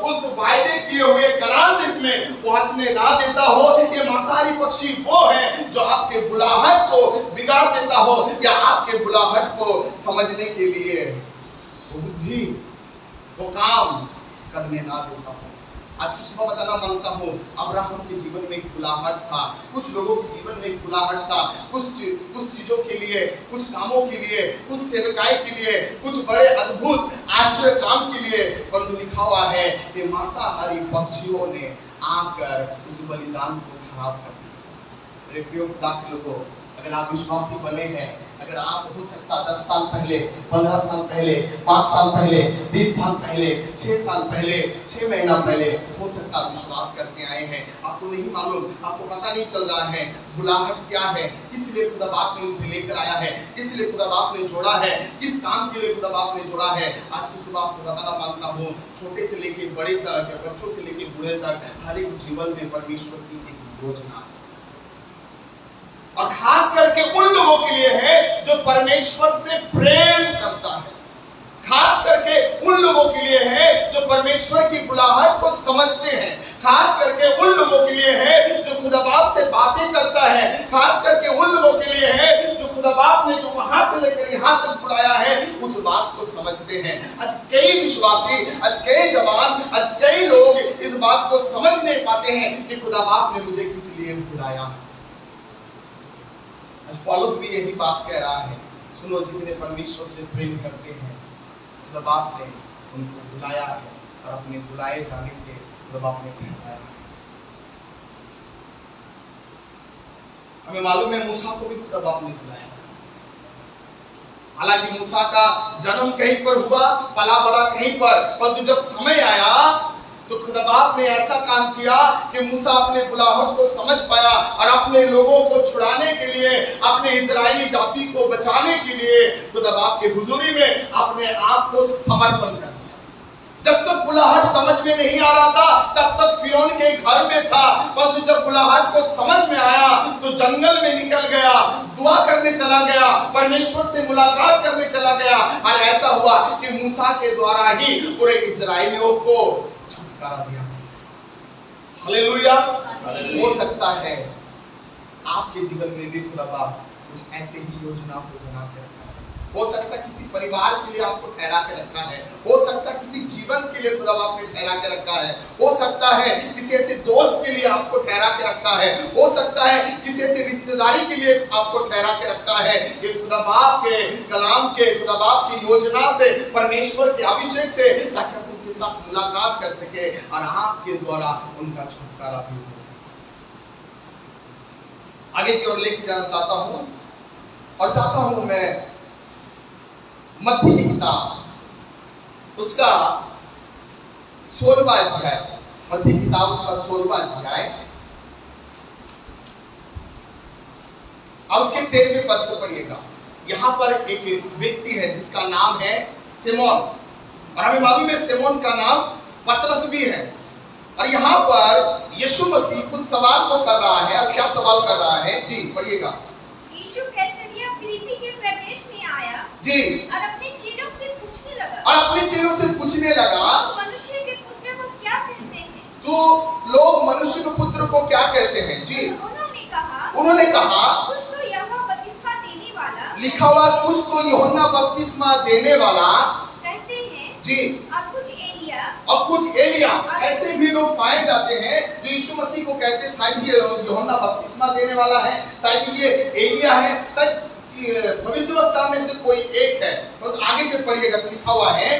उस वायदे किए हुए कनान देश में पहुंचने ना देता हो। ये मांसाहारी पक्षी वो है जो आपके बुलाहट को बिगाड़ देता हो, या आपके बुलाहट को समझने के लिए बुद्धि वो काम करने ना देता हो। आज की सुबह बताना मांगता हूँ, अब्राहम के जीवन में एक बुलाहट था, कुछ लोगों के जीवन में एक बुलाहट था, कुछ चीजों के लिए, कुछ कामों के लिए, कुछ सेवकाई के लिए, कुछ बड़े अद्भुत आश्चर्य काम के लिए, परंतु लिखा हुआ है कि मांसाहारी पक्षियों ने आकर उस बलिदान को खराब कर दिया। प्रिय खुदा के लोगों, अगर आप विश्वासी बने हैं, अगर आप हो सकता 10 साल पहले, 15 साल पहले, 5 साल पहले, 3 साल पहले, 6 साल पहले, 6 महीना पहले हो सकता विश्वास करके आए हैं, आपको नहीं मालूम, आपको पता नहीं चल रहा है बुलाहट क्या है, किस लिए खुदा बाप ने मुझे लेकर आया है, किस लिए खुदा बाप ने जोड़ा है, किस काम के लिए खुदा बाप ने जोड़ा है। आज की सुबह आपको बताना मांगता हूँ, छोटे से लेके बड़े तक, बच्चों से लेके बूढ़े तक, हर एक जीवन में परमेश्वर की एक योजना, और खास करके उन लोगों के लिए है जो परमेश्वर से प्रेम करता है, खास करके उन लोगों के लिए है जो परमेश्वर की बुलाहट को समझते हैं, खास करके उन लोगों के लिए है जो खुदा बाप से बातें करता है, खास करके उन लोगों के लिए है जो खुदा बाप ने जो वहां से लेकर यहां तक बुलाया है उस बात को समझते हैं। आज कई विश्वासी, आज कई जवान, आज कई लोग इस बात को समझ नहीं पाते हैं कि खुदा बाप ने मुझे किस लिए बुलाया है। आज पौलुस भी यही बात कह रहा है, सुनो जितने परमेश्वर से प्रेम करते हैं खुदा बाप ने उनको बुलाया है, और अपने बुलाए जाने से खुदा बाप ने ठहराया है। हमें मालूम है मूसा को भी खुदा बाप ने बुलाया, हालांकि मूसा का जन्म कहीं पर हुआ, पला बड़ा कहीं पर, परंतु जब समय आया तो खुदा बाप ने ऐसा काम किया कि मूसा अपने बुलाहट को समझ पाया और अपने लोगों को छुड़ाने के लिए, अपने इजरायली जाति को बचाने के लिए खुदा बाप के हुजूरी में अपने आप को समर्पण कर दिया। जब तक बुलाहट समझ में नहीं आ रहा था तब तक फिरौन के घर में था, परंतु जब बुलाहट को समझ में आया तो जंगल में निकल गया, दुआ करने चला गया, परमेश्वर से मुलाकात करने चला गया, और ऐसा हुआ कि मूसा के द्वारा ही पूरे इजरायलियों को छुटकारा दिया। हालेलुया। हो सकता है आपके जीवन में भी खुदा बाप कुछ ऐसे ही योजना को बना के रखा है, हो सकता है किसी परिवार के लिए आपको ठहरा के रखा है, हो सकता है किसी जीवन के लिए खुदा बाप ने ठहरा के रखा है, हो सकता है किसी ऐसे दोस्त के लिए आपको ठहरा के रखा है, हो सकता है किसी ऐसे रिश्तेदारी के लिए आपको ठहरा के रखा है। ये खुदा बाप के कलाम के, खुदा बाप की योजना से, परमेश्वर के अभिषेक से, ताकि उनके साथ मुलाकात कर सके और आपके द्वारा उनका छुटकारा भी हो सके। आगे की ओर लेके जाना चाहता हूं, और चाहता हूं मैं मत्ती की किताब उसका 16वां अध्याय, मत्ती की किताब उसका 16वां अध्याय और उसके 13वें पद से पढ़िएगा। यहां पर एक व्यक्ति है जिसका नाम है सिमोन, और हमें मालूम है सिमोन का नाम पतरस भी है, और यहाँ पर यीशु मसीह कुछ सवाल को कर रहा है। और क्या सवाल कर रहा है जी पढ़िएगा। यीशु कैसरिया फिलिप्पी के प्रदेश में आया जी, और अपने चेलों से पूछने लगा, और अपने चेलों से पूछने लगा, मनुष्य के पुत्र को क्या कहते हैं? तो लोग मनुष्य के पुत्र को क्या कहते हैं? जी, उन्होंने कहा कुछ तो यूहन्ना बपतिस्मा देने वाला, लिखा हुआ कुछ तो यूहन्ना बपतिस्मा देने वाला कहते हैं जी, और कुछ एलिया, और कुछ एलिया। ऐसे भी लोग पाए जाते हैं जो यीशु मसीह को कहते हैं शायद ये यूहन्ना बपतिस्मा देने वाला है, शायद ये एलिया है, शायद भविष्यवक्ता में से कोई एक है। तो आगे जब पढ़िएगा तो लिखा हुआ है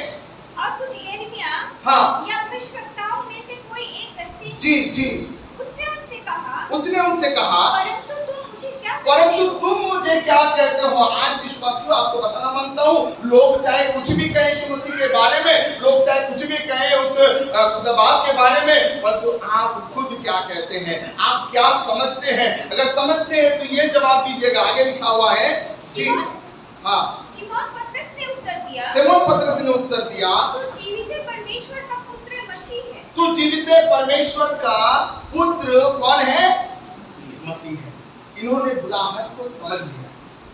और कुछ एलिया हाँ या भविष्यवक्ताओं में से कोई एक कहते हैं। जी जी, उसने उनसे कहा परंतु तुम मुझे क्या कहते हो? आज विश्वासियों आपको बताना मांगता हूँ, लोग चाहे कुछ भी कहें यीशु मसीह के बारे में, लोग चाहे कुछ भी कहें उस खुदा बाप के बारे में, परंतु आप खुद क्या कहते हैं? आप क्या समझते हैं? अगर समझते हैं तो ये जवाब दीजिएगा। आगे लिखा हुआ है जी हाँ, सिमोन पतरस ने उत्तर दिया, सिमोन पतरस ने उत्तर दिया, तू जीवित परमेश्वर का पुत्र मसीह है। तू जीवित परमेश्वर का पुत्र कौन है? मसीह है। इन्होंने बुलाहट को समझ लिया,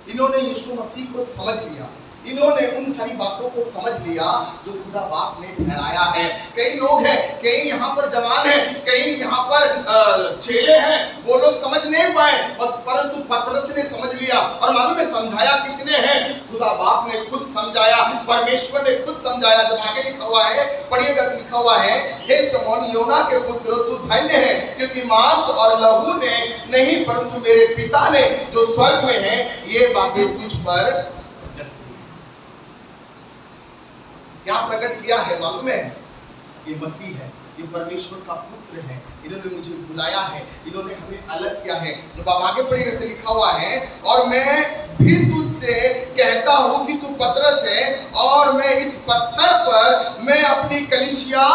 इन्होंने यीशु मसीह को समझ लिया, इन्होंने उन सारी बातों को समझ लिया जो खुदा बाप ने ठहराया है। कई लोग हैं, कई यहाँ पर जवान हैं, कई यहाँ पर चेले हैं, वो लोग समझ नहीं पाए, परंतु पतरस ने समझ लिया। और मालूम है समझाया किसने है? खुदा बाप ने खुद समझाया, परमेश्वर ने खुद समझाया। जब आगे लिखा हुआ है पढ़िएगा तो लिखा हुआ है, हे शमौन योना के पुत्र तू धन्य है, क्योंकि मांस और लहू ने नहीं परंतु मेरे पिता ने जो स्वर्ग में है ये बातें तुझ पर क्या प्रकट किया है? मालूम है ये मसीह है। ये परमेश्वर का पुत्र है, इन्होंने मुझे बुलाया है, इन्होंने हमें अलग किया है। जब आप आगे पढ़िएगा तो लिखा हुआ है, और मैं भी तुझसे कहता हूं कि तू पतरस है, और मैं इस पत्थर पर मैं अपनी कलीसिया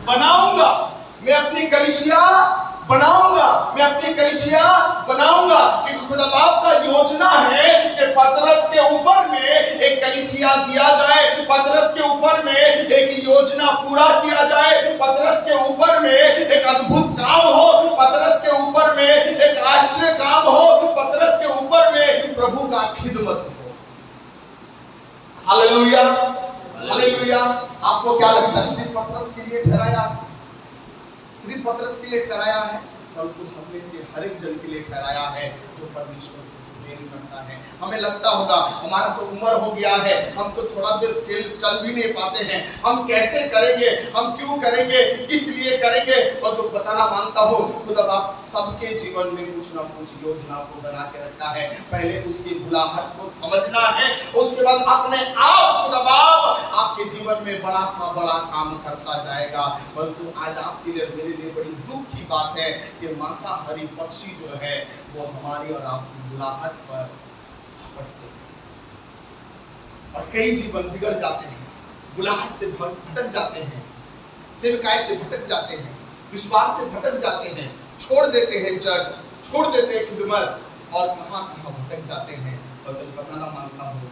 बनाऊंगा, मैं अपनी कलीसिया बनाऊंगा, मैं अपनी कलीसिया बनाऊंगा। क्योंकि खुदा बाप का योजना है कि पतरस के ऊपर में एक कलीसिया दिया जाए, पतरस के ऊपर में एक योजना पूरा किया जाए, पतरस के ऊपर में एक अद्भुत काम हो, पतरस के ऊपर में एक आश्चर्य काम हो, पतरस के ऊपर में प्रभु का खिदमत हो। Hallelujah, hallelujah. आपको क्या लगता है, सिर्फ पतरस के लिए ठहराया, सिर्फ पतरस के लिए ठहराया है, परंतु हमें से हर एक जन के लिए ठहराया है जो परमेश्वर से प्रेम करता है। हमें लगता होगा हमारा तो उम्र हो गया है, हम तो थोड़ा देर चल भी नहीं पाते हैं, हम कैसे करेंगे, हम क्यों करेंगे, किस लिए करेंगे। और तो बताना मानता हो, खुदा बाप सबके जीवन में कुछ ना कुछ योजना को बना के रखा है। पहले उसकी बुलाहट को समझना है, उसके बाद अपने आप खुदा बाप आपके जीवन में बड़ा सा बड़ा काम करता जाएगा। परंतु आज आपके लिए मेरे लिए बड़ी दुख की बात है कि मांसाहारी पक्षी जो है वो हमारी और आपकी बुलाहट पर झपटते हैं, और कई जीवन बिगड़ जाते हैं, बुलाहट से भटक जाते हैं, सेवकाई से भटक जाते हैं, विश्वास से भटक जाते हैं, छोड़ देते हैं चर्च, छोड़ देते हैं खिदमत, और कहां कहां भटक जाते हैं। और मैं बताना मानता हूं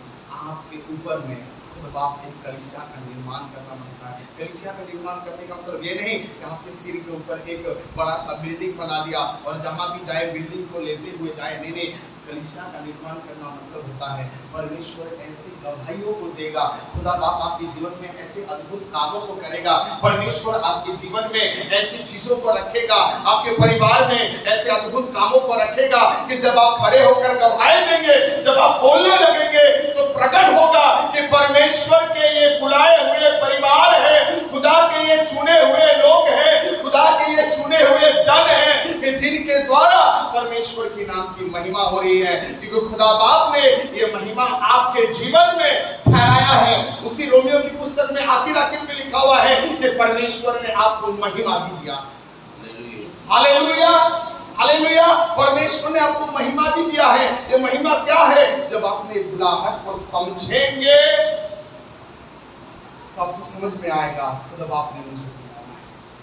आपके ऊपर में खुद बाप एक कलीसिया का निर्माण करना मांगता है। कलीसिया का निर्माण करने का मतलब ये नहीं कि आपके सिर के ऊपर एक बड़ा सा बिल्डिंग बना दिया और जहां भी जाए बिल्डिंग को लेते हुए जाए, नहीं नहीं। कलीसिया का निर्माण करना मतलब होता है परमेश्वर ऐसे गवाहियों को देगा, खुदा बाप आपके जीवन में ऐसे अद्भुत कामों को करेगा, परमेश्वर आपके जीवन में ऐसी चीजों को रखेगा, आपके परिवार में ऐसे अद्भुत कामों को रखेगा कि जब आप खड़े होकर गवाही देंगे, जब आप बोलने लगेंगे तो प्रकट होगा कि परमेश्वर के ये बुलाए हुए परिवार है, खुदा के ये चुने हुए लोग हैं, खुदा के ये चुने हुए जन हैं कि जिनके द्वारा परमेश्वर के नाम की महिमा हो रही है। क्योंकि खुदा बाप ने ये महिमा आपके जीवन में ठहराया है। उसी रोमियो की पुस्तक में आखिर में लिखा हुआ है कि परमेश्वर ने आपको महिमा भी दिया। Hallelujah, hallelujah. परमेश्वर ने आपको महिमा भी दिया है। ये महिमा क्या है? जब अपने बुलाहट को समझेंगे तो आपको समझ में आएगा जब आपने मुझे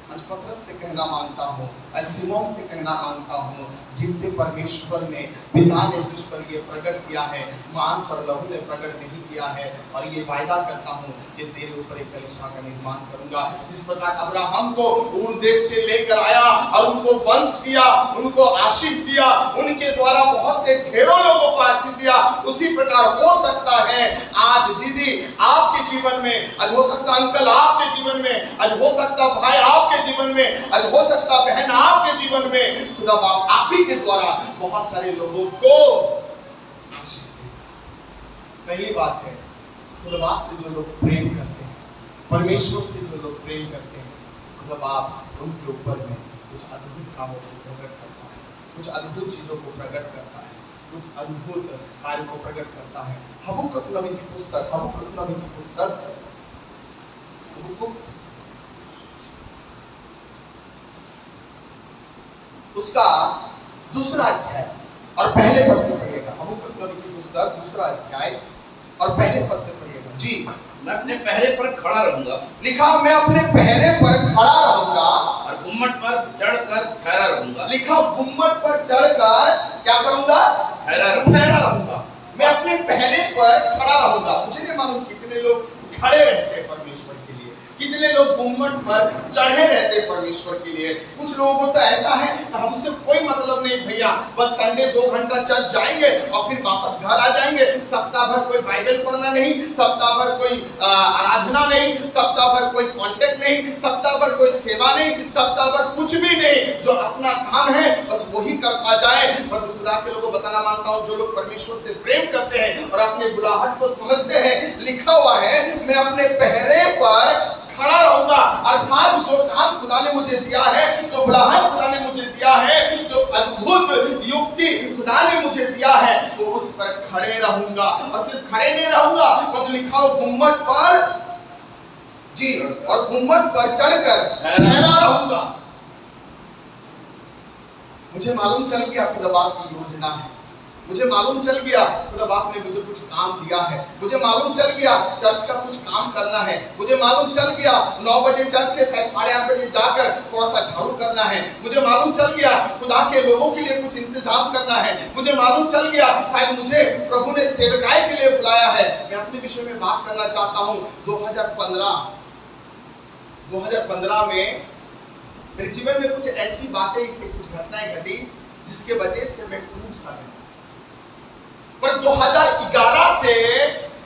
आज पतरस से कहना मानता हूँ, सिमोन से कहना मानता हूँ, जिनके परमेश्वर ने पिता ने तुझ पर ये प्रकट किया है, मांस और लहू ने प्रकट नहीं किया है। और ये वायदा करता हूँ कि तेरे ऊपर एक कलीसिया का निर्माण करूंगा। जिस प्रकार अब्राहम को उन देश से लेकर आया और उनको वंश दिया, उनको आशीष दिया, उनके द्वारा बहुत से ढेरों लोगों को आशीष दिया, उसी प्रकार हो सकता है आज दीदी आपके जीवन में, आज हो सकता अंकल आपके जीवन में, आज हो सकता भाई आपके जीवन में, आज हो सकता बहन आपके जीवन में, खुदा बाप आप ही के द्वारा बहुत सारे लोगों को आशीष दे। पहली बात है, खुदा बाप से जो लोग प्रेम करते हैं, परमेश्वर से जो लोग प्रेम करते हैं, खुदा बाप उनके ऊपर में कुछ अद्भुत कामों को प्रकट करता है, कुछ अद्भुत चीजों को प्रकट करता है, कुछ अद्भुत कार्य को प्रकट करता है। हबक्कुक नबी की पुस्तक, हबक्कुक नबी की पुस्तक, हबक्कुक उसका दूसरा अध्याय और पहले पद से पढ़िएगा। हबक्कुक नबी की पुस्तक दूसरा अध्याय और पहले पद से पढ़िएगा। जी, मैं अपने पहरे पर खड़ा रहूंगा। लिखा मैं अपने पहरे पर खड़ा रहूंगा और गुम्मट पर चढ़कर ठहरा रहूंगा। लिखा गुम्मट पर चढ़कर क्या करूंगा? ठहरा रहूंगा। मैं अपने पहरे पर खड़ा रहूंगा। मुझे नहीं मालूम कितने लोग खड़े रहते हैं परमेश्वर के लिए, कितने लोग गुम्मट पर चढ़े रहते हैं परमेश्वर के लिए। कुछ लोगों को तो ऐसा है हमसे कोई मतलब नहीं भैया, बस संडे 2 घंटा चर्च जाएंगे और फिर वापस घर आ जाएंगे। सप्ताह भर कोई बाइबल पढ़ना नहीं, सप्ताह भर कोई आराधना नहीं, सप्ताह भर कोई कांटेक्ट नहीं, सप्ताह भर कोई सेवा नहीं, सप्ताह भर कुछ भी नहीं। जो अपना काम है बस वही करता जाए। पर खुदा के लोगों को बताना मानता हूँ, जो लोग परमेश्वर से प्रेम करते हैं और अपने बुलाहट को समझते हैं, लिखा हुआ है मैं अपने पहरे पर खड़ा रहूंगा। अर्थात जो काम खुदा ने मुझे दिया है, जो बुलाहट खुदा ने मुझे दिया है, जो अद्भुत युक्ति खुदा ने मुझे दिया है, वो उस पर खड़े रहूंगा। और सिर्फ खड़े नहीं रहूंगा, मतलब लिखा हो गुम्मट पर जी, और गुम्मट पर चढ़कर ठहरा रहूंगा। मुझे मालूम चल गया खुदा बाप की योजना है। मुझे मालूम चल गया खुदा बाप ने मुझे कुछ काम दिया है। मुझे मालूम चल गया चर्च का कुछ काम करना है। मुझे मालूम चल गया 9 बजे चर्च से 8:30 बजे जाकर थोड़ा सा झाड़ू करना है। मुझे मालूम चल गया खुदा के लोगों के लिए कुछ इंतजाम करना है। मुझे मालूम चल गया शायद मुझे प्रभु ने सेवकाई के लिए बुलाया है। मैं अपने विषय में बात करना चाहता हूँ। 2015 में मेरे जीवन में कुछ ऐसी बातें, इससे कुछ घटनाएं घटी जिसके वजह से मैं टूट सा गया। पर 2011 से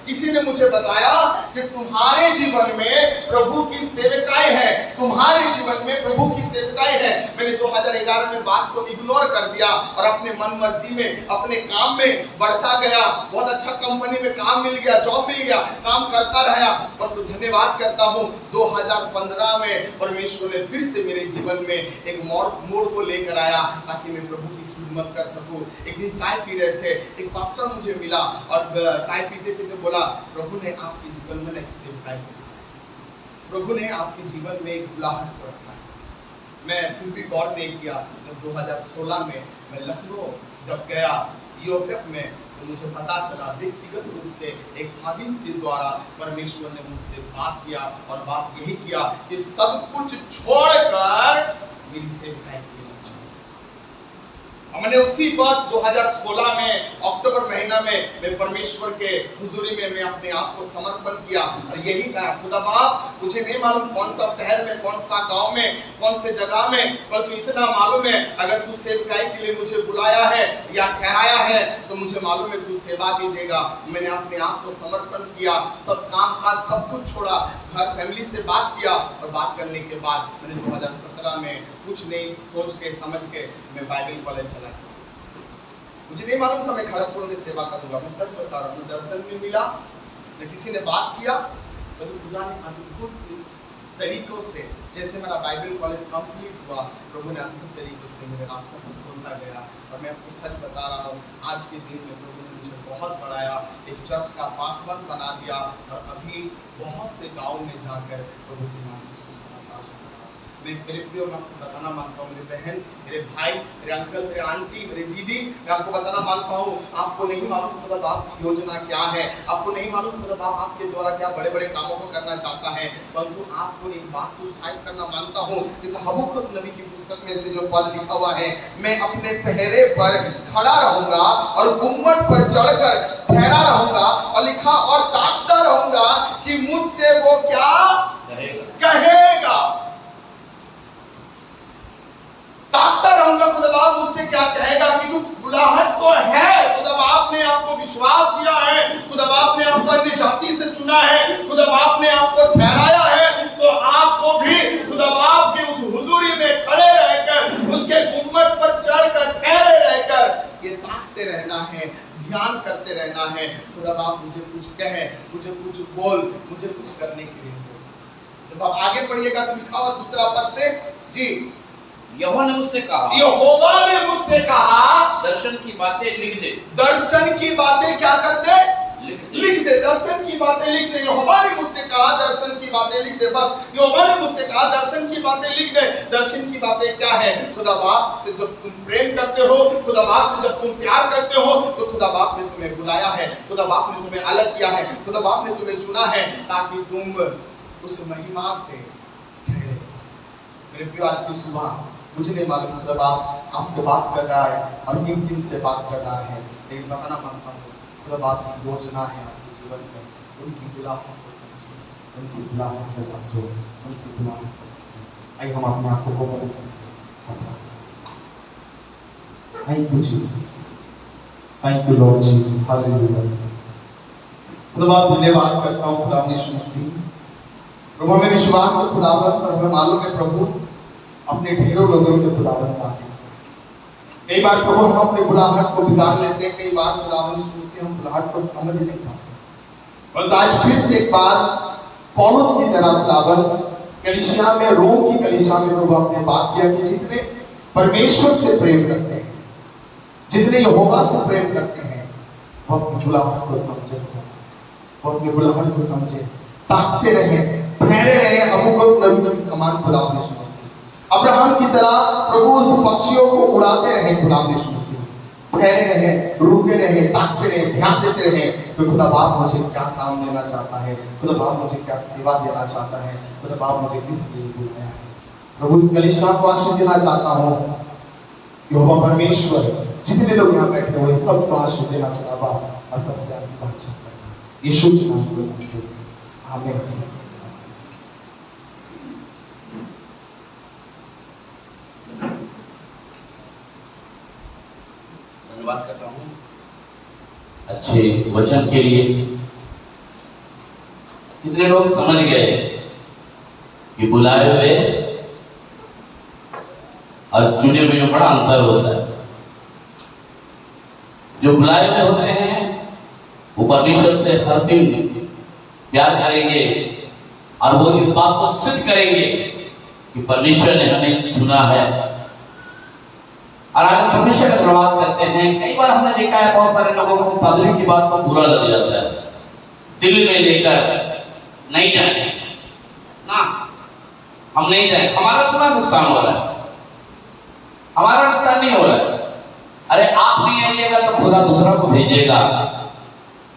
किसी ने मुझे बताया कि तुम्हारे जीवन में प्रभु की सेवकाई है, तुम्हारे जीवन में प्रभु की सेवकाई है। मैंने 2011 में बात को इग्नोर कर दिया और अपने मन मर्जी में अपने काम में बढ़ता गया। बहुत अच्छा कंपनी में काम मिल गया, जॉब मिल गया, काम करता रहा। पर तो धन्यवाद करता हूँ 2015 में परमेश्वर ने फिर से मेरे जीवन में एक मोड़ को लेकर आया ताकि मैं प्रभु की मत कर सकूं। एक दिन चाय पी रहे थे, एक पास्टर मुझे मिला और चाय पीते पीते बोला, प्रभु ने आपके जीवन में एक सेवकाई की, प्रभु ने आपके जीवन में एक बुलाहट को रखा है। मैं फिर भी गौर नहीं किया। जब 2016 में मैं लखनऊ जब गया यूएफ में, तो मुझे पता चला व्यक्तिगत रूप से एक खादिम के द्वारा परमेश्वर ने मुझसे बात किया और बात यही किया कि सब कुछ छोड़कर मेरी सेवकाई की। मैंने उसी बात 2016 में अक्टूबर महीना में मैं परमेश्वर के हुजूरी में मैं अपने आप को समर्पण किया और यही कहा, खुदा बाप मुझे नहीं मालूम कौन सा शहर में, कौन सा गांव में, कौन से जगह में, परंतु इतना मालूम है अगर तू सेवकाई के लिए मुझे बुलाया है या ठहराया है तो मुझे मालूम है तू सेवा भी देगा। मैंने अपने आप को समर्पण किया, सब काम काज सब कुछ छोड़ा, घर फैमिली से बात किया और बात करने के बाद मैंने 2017 में कुछ नहीं सोच के समझ के मैं बाइबल कॉलेज चला गया। मुझे नहीं मालूम था मैं खड़गपुर में सेवा करूंगा। मैं सच बता रहा हूँ, दर्शन भी मिला, न किसी ने बात किया, तो खुदा ने अद्भुत तरीकों से, जैसे मेरा बाइबल कॉलेज कंप्लीट हुआ, प्रभु ने अद्भुत तरीकों से मेरे रास्ते को खोलता गया। और मैं आपको सच बता रहा हूँ, आज के दिन में प्रभु ने मुझे बहुत बढ़ाया, एक चर्च का पासवान बना दिया और अभी बहुत से गाँव में जाकर प्रभु के नाम को सुसमाचार सुना। मेरे प्रियो, मैं आपको बताना मांगता हूँ, मेरे बहन, मेरे भाई, मेरे अंकल, मेरे आंटी, मेरे दीदी, मैं आपको बताना मांगता हूँ, आपको नहीं मालूम खुदा बाप की योजना क्या है, आपको नहीं मालूम खुदा बाप आपके द्वारा क्या बड़े बड़े कामों को करना चाहता है, परंतु आपको एक बात से उत्साहित करना मांगता हूँ। इस हबक्कुक नबी की पुस्तक में से जो पद लिखा हुआ है, मैं अपने पहरे पर खड़ा रहूंगा और गुम्मट पर चढ़कर ठहरा रहूंगा, और लिखा और ताकता रहूंगा कि मुझसे वो क्या कहेगा। ताकता रहूंगा खुदा बाप मुझसे क्या कहेगा, कि तू बुलाहट तो है, खुदा बाप ने आपको विश्वास दिया है, खुदा बाप ने आपको अन्य जाति से चुना है, खुदा बाप ने आपको ठहराया है, तो आपको भी खुदा बाप की उस हुजूरी में खड़े रहकर, उसके गुम्मट पर चढ़कर ठहरे रहकर ये ताकते रहना है, ध्यान करते रहना है। खुदा बाप मुझे कुछ कहे, मुझे कुछ बोल, मुझे कुछ करने के लिए बोल। जब आप आगे पढ़िएगा तो लिखा हुआ दूसरा पद से, जी, यहोवा ने मुझसे कहा, यहोवा ने मुझसे कहा, दर्शन की बातें लिख दे। दर्शन की बातें क्या कर दे? लिख दे। दर्शन की बातें लिख दे। यहोवा ने मुझसे कहा दर्शन की बातें लिख दे। बस यहोवा ने मुझसे कहा दर्शन की बातें लिख दे। दर्शन की बातें क्या है? खुदा बाप से जब तुम प्रेम करते हो, खुदा बाप से जब तुम प्यार करते हो, तो खुदा बाप ने तुम्हें बुलाया है, खुदा बाप ने तुम्हें अलग किया है, खुदा बाप ने तुम्हें चुना है ताकि तुम उस महिमा से ठहरे। मेरे प्रिय, आज की सुबह मुझे नहीं मालूम खुदा बाप आपसे बात कर रहा है और किन किन से बात कर रहा है, लेकिन बताना मांगता हूँ खुदा बाप की योजना है आपके जीवन में। उनकी बुलाहट को समझो, उनकी बुलाहट को समझो, उनकी बुलाहट को समझो। आइए हम अपने आप को बंद करें। Thank you Jesus, thank you Lord Jesus, hallelujah. खुदा बाप धन्यवाद करता हूँ खुदा यीशु मसीह। प्रभु में विश्वास है खुदावंत, और हमें मालूम है प्रभु अपने ढेरों लोगों से खुदावंत पाते हैं। कई बार प्रभु हम अपने बुलाहट को बिगाड़ लेते हैं, कई बार खुदावंत से हम बुलाहट को समझ नहीं पाते। और आज फिर से एक बार पौलुस की तरह खुदावंत कलीसिया में, रोम की कलीसिया में प्रभु आपने बात किया कि जितने परमेश्वर से प्रेम करते हैं, जितने यहोवा से प्रेम करते हैं, वो अपनी बुलाहट को समझे, वो अपनी बुलाहट को समझे, ताकते रहे, ठहरे रहे अबू बकर नबी के समान खुदा यीशु मसीह। अब्राहम की तरह प्रभु उस पक्षियों को उड़ाते रहे खुदा यीशु मसीह। ठहरे रहे, रुके रहे, ताकते रहे, ध्यान देते रहे कि खुदा बाप मुझे क्या काम देना चाहता है, खुदा बाप मुझे क्या सेवा देना चाहता है, खुदा बाप मुझे किस लिए बुलाया है। प्रभु इस कलीसिया को आशीष देना चाहता हूँ। यहोवा परमेश्वर जितने लोग यहाँ बैठे हुए सबको आशीष देना खुदा बाप और सबसे आगे बात चाहता है यीशु के नाम से मांगते हैं, आमीन। धन्यवाद करता हूँ अच्छे वचन के लिए। कितने लोग समझ गए कि बुलाए हुए और चुने हुए में बड़ा अंतर होता है। जो बुलाए हुए होते हैं वो परमेश्वर से हर दिन प्यार करेंगे और वो इस बात को सिद्ध करेंगे कि परमेश्वर ने हमें चुना है। और अगर परमेश्वर का धन्यवाद करते हैं, कई बार हमने देखा है बहुत सारे लोगों को पादरी की बात पर बुरा लग जाता है, दिल में लेकर नहीं जाए ना, हम नहीं जाए, हमारा थोड़ा नुकसान हो रहा है, हमारा नुकसान नहीं हो रहा है। अरे आप नहीं आइएगा तो खुदा दूसरा को भेजेगा,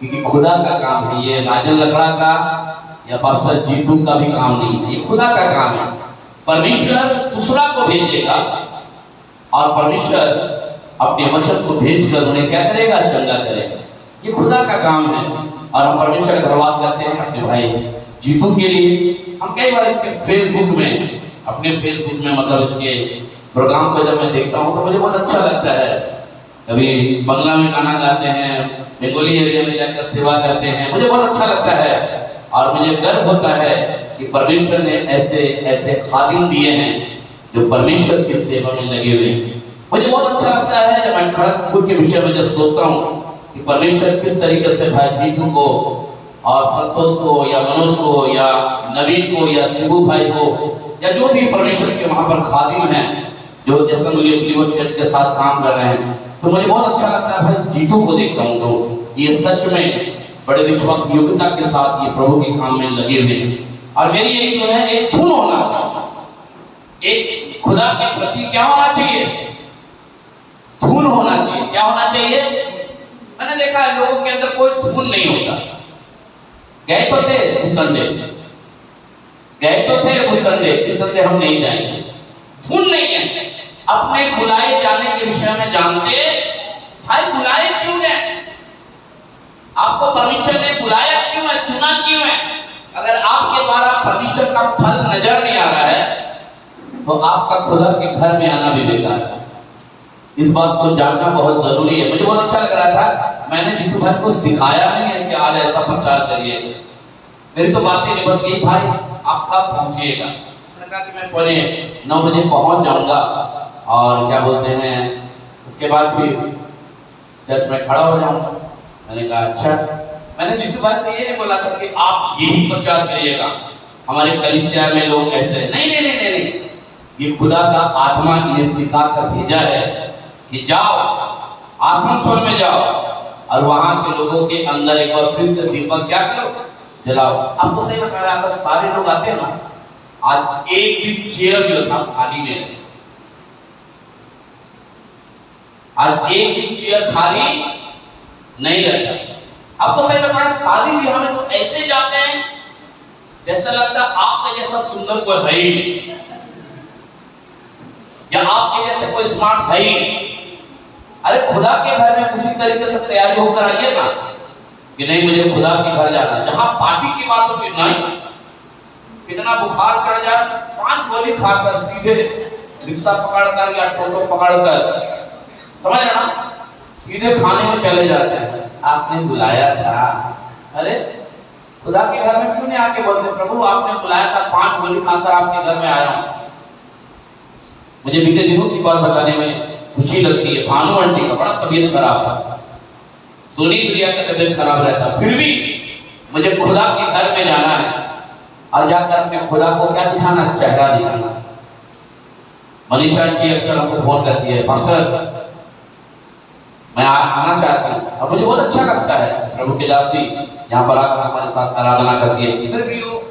क्योंकि खुदा का काम है। ये राजन लकड़ा का या पास्टर जीतू का भी काम नहीं है, ये खुदा का काम है। परमेश्वर दूसरा को भेजेगा और परमेश्वर अपने वचन को भेजकर उन्हें क्या करेगा, चंगा करेगा। ये खुदा का काम है। और हम परमेश्वर का धन्यवाद करते हैं अपने भाई जीतू के लिए। हम कई बार इनके फेसबुक में, अपने फेसबुक में मतलब इनके प्रोग्राम को जब मैं देखता हूँ तो मुझे बहुत अच्छा लगता है। कभी बंगला में गाना गाते हैं, बंगाली एरिया में जाकर सेवा करते हैं, मुझे बहुत अच्छा लगता है। और मुझे गर्व होता है कि परमेश्वर ने ऐसे ऐसे खादिम दिए हैं जो परमेश्वर की सेवा में लगे हुए हैं। मुझे बहुत अच्छा लगता है जब मैं खड़गपुर के विषय में जब सोचता हूँ कि परमेश्वर किस तरीके से भाई जीतू को और संतोष को या मनोज को या नवीन को या शिबू भाई को या जो भी परमेश्वर के वहां पर खादिम हैं जो असेंबली के साथ काम कर रहे हैं, तो मुझे बहुत अच्छा लगता है भाई जीतू को देखता हूँ तो ये सच में बड़े विश्वास योग्यता के साथ ये प्रभु के काम में लगे हुए हैं। और मेरी यही जो है एक धुन होना चाहिए, एक खुदा के प्रति क्या होना चाहिए, धुन होना चाहिए। क्या होना चाहिए? मैंने देखा है लोगों के अंदर कोई धुन नहीं होता। गए तो थे उस संडे, गए तो थे उस संडे, इस संडे हम नहीं जाएंगे। धुन नहीं है। अपने बुलाए जाने के विषय में जानते भाई बुलाए क्यों गए, आपको परमेश्वर ने बुलाया क्यों है, चुना क्यों है। अगर आपके द्वारा परमेश्वर का फल नजर नहीं आ रहा है तो आपका खुदा के घर में आना भी बेकार है। इस बात को जानना बहुत जरूरी है। मुझे बहुत अच्छा लग रहा था, मैंने जीतू भाई को सिखाया नहीं है कि आज ऐसा प्रचार करिए, मेरी तो बातें नहीं, बस यही भाई आप कब पहुंचिएगा। मैंने कहा कि मैं पौने 9 बजे पहुंच जाऊंगा और क्या बोलते हैं उसके बाद फिर चर्च में खड़ा हो जाऊंगा। मैंने कहा अच्छा। मैंने जीतू भाई से ये नहीं बोला था कि आप यही प्रचार करिएगा, हमारे कलीसिया में लोग ऐसे नहीं नहीं नहीं नहीं, ये खुदा का आत्मा इन्हें सिखा कर भेजा है कि जाओ आसनसोल में जाओ और वहां के लोगों के अंदर एक बार फिर से दीपक क्या करो, जलाओ। आपको सही बता रहा, अगर सारे लोग आते हैं ना, आज एक भी चेयर जो था खाली नहीं, आज एक भी चेयर खाली नहीं रहता। आपको सही बता रहा, शादी ब्याह में तो ऐसे जाते हैं जैसा लगता है आपके जैसा सुंदर कोई है ही नहीं, या आपके जैसे कोई स्मार्ट है ही नहीं। अरे खुदा के घर में उसी तरीके से तैयारी होकर आइए ना कि नहीं मुझे खुदा के घर जाना है। जहां पार्टी की बात होती नहीं, कितना बुखार चढ़ जाए, 5 गोली खाकर सीधे रिक्शा पकड़कर या टोटो पकड़कर, समझ रहे ना, सीधे खाने में चले जाते हैं। आपने बुलाया था, अरे खुदा के घर में क्यों नहीं आके बोलते प्रभु आपने बुलाया था, 5 गोली खाकर आपके घर में आया हूं। मुझे बीते दिनों की बात बताने में खुशी लगती है। भानु आंटी का बड़ा तबीयत खराब था, सोनी प्रिया का तबीयत खराब रहता, फिर भी मुझे खुदा के घर में जाना है और जाकर अपने खुदा को क्या दिखाना, चेहरा दिखाना। मनीषा जी अक्सर हमको फोन करती है, पास्टर मैं आना चाहता हूँ, और मुझे बहुत अच्छा लगता है प्रभु के दासी यहाँ पर आकर हमारे साथ आराधना करती है। इधर भी हो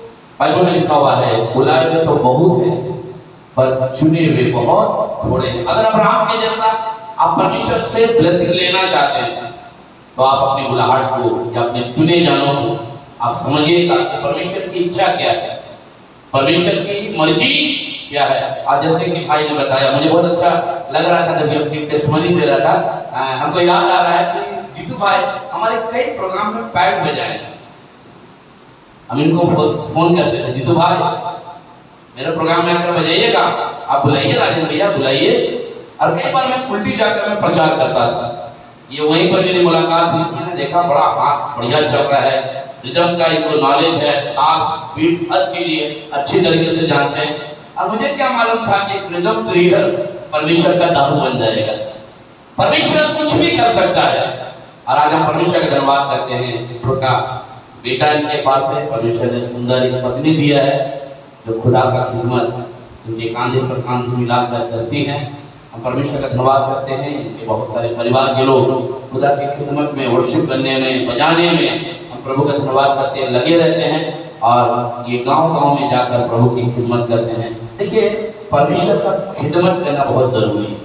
बाइबल में लिखा हुआ है बुलाए हुए तो बहुत है पर चुने हुए बहुत थोड़े हैं। अगर अब्राहम के जैसा आप परमेश्वर से ब्लेसिंग लेना चाहते हैं तो आप अपनी बुलाहट को या अपने चुने जानों को आप समझिएगा कि परमेश्वर की इच्छा क्या है, परमेश्वर की मर्जी क्या है। आज जैसे कि भाई ने बताया, मुझे बहुत अच्छा लग रहा था जब अपनी टेस्टिमनी दे रहा था। हमको याद आ रहा है कि जीतू भाई हमारे कई प्रोग्राम में पैड बजाए, हम इनको फोन करते थे, जीतू भाई मेरे प्रोग्राम में आकर बजाइएगा, आप बुलाइए राजन भैया बुलाइए। और कई बार मैं उल्टी जाकर मैं प्रचार करता था। ये वहीं पर मेरी मुलाकात हुई, मैंने देखा बड़ा हाथ बढ़िया चल रहा है, रिदम का इनको नॉलेज है, ताल बीट हर चीज अच्छी तरीके से जानते हैं। और मुझे क्या मालूम था कि रिदम क्रिएटर परमेश्वर का दारू बन जाएगा। परमेश्वर कुछ भी कर सकता है। और आज हम परमेश्वर का धन्यवाद करते हैं। छोटा बेटा इनके पास है, परमेश्वर ने सुंदर एक पत्नी दिया है जो खुदा का खिदमत उनके कांधे पर कांधे मिलाकर करती हैं। हम परमेश्वर का धन्यवाद करते हैं। इनके बहुत सारे परिवार के लोग खुदा की खिदमत में वर्शिप करने में बजाने में हम प्रभु का धन्यवाद करते हैं, लगे रहते हैं और ये गांव-गांव में जाकर प्रभु की खिदमत करते हैं। देखिए परमेश्वर का खिदमत करना बहुत जरूरी है।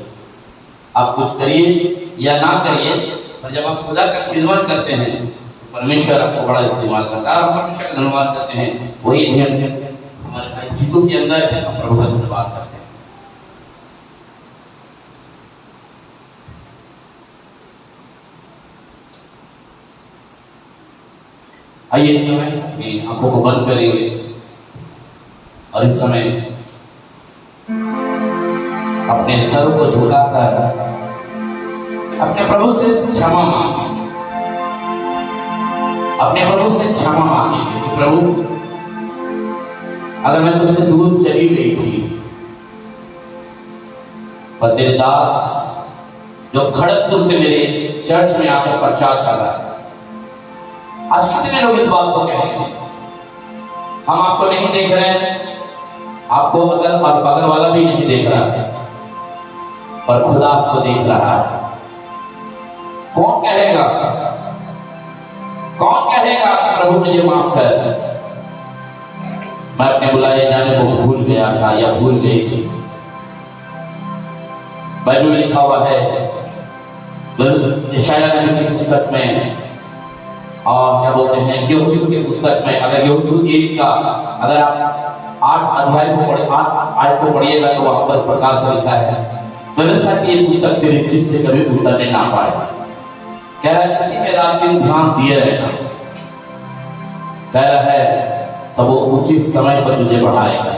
आप कुछ करिए या ना करिए, पर जब आप खुदा का खिदमत करते हैं तो परमेश्वर आपको बड़ा इस्तेमाल करता है। हम परमेश्वर का धन्यवाद करते हैं। वही ध्यान हमारे भाई जीतू के अंदर है, हम प्रभु का धन्यवाद करते हैं। आइए इस समय अपनी आंखों को बंद करेंगे और इस समय अपने सर को झुकाकर अपने प्रभु से क्षमा मांगे, अपने प्रभु से क्षमा मांगे कि प्रभु अगर मैं तुझसे दूर चली गई थी, पर तेरे दास जो खड़गपुर से मेरे चर्च में आकर प्रचार कर रहा है, आज कितने लोग इस बात को कहेंगे हम आपको नहीं देख रहे हैं, आपको अगल और बगल वाला भी नहीं देख रहा है, पर खुदा आपको देख रहा है। कौन कहेगा, कौन कहेगा प्रभु मुझे माफ कर, मैं अपने बुलाए जाने को भूल गया था या भूल गई थी। बाइबल में लिखा हुआ है यशायाह नबी की पुस्तक में, और क्या बोलते हैं यहोशू की पुस्तक में, अगर यहोशू 1 का अगर आप 8 अध्याय को पढ़े 8 आयत को पढ़िएगा तो वहां पर प्रकाश से लिखा है व्यवस्था की ये पुस्तक तेरे दृष्टि से कभी उतरने ना पाए। कह रहा है इसी में रात दिन ध्यान दिए रहना, कह रहा है तब वो उचित समय पर तुझे बढ़ाएगा।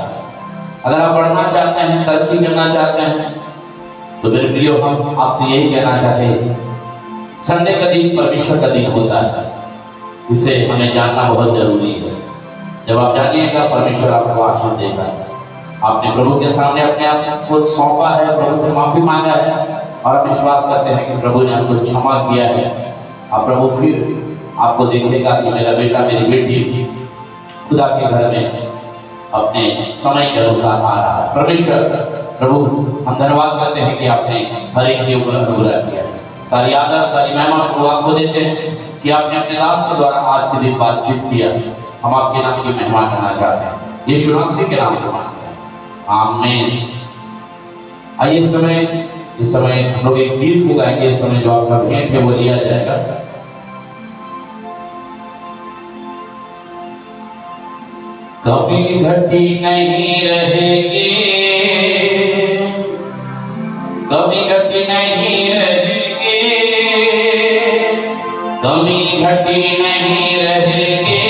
अगर आप बढ़ना चाहते हैं, तरक्की करना चाहते हैं, तो मेरे प्रियो हम आपसे यही कहना चाहते हैं, संडे का दिन परमेश्वर का दिन होता है, इसे हमें जानना बहुत जरूरी है। जब आप जानिएगा परमेश्वर आपको आशीष देगा। आपने प्रभु के सामने अपने आप को सौंपा है, प्रभु से माफी मांगा है और विश्वास करते हैं कि प्रभु ने आपको क्षमा किया है। अब प्रभु फिर आपको देखेगा कि मेरा बेटा मेरी बेटी खुदा के घर में अपने समय के अनुसार आ रहा है। परमेश्वर प्रभु हम धन्यवाद करते हैं कि आपने हर एक के ऊपर अनुग्रह किया है। सारी आदर सारी महिमा प्रभु आपको देते हैं कि आपने अपने दास के द्वारा आज के दिन बातचीत किया। हम आपके नाम की महिमा करना चाहते हैं, यीशु मसीह के नाम से मांगते हैं, आमीन। आइए इस समय हम लोग एक गीत को गाएंगे। इस समय जो आपका भेंट है वो लिया जाएगा। कभी घटी नहीं रहेगी, कभी घटी नहीं रहेगी, कमी घटी नहीं रहेगी,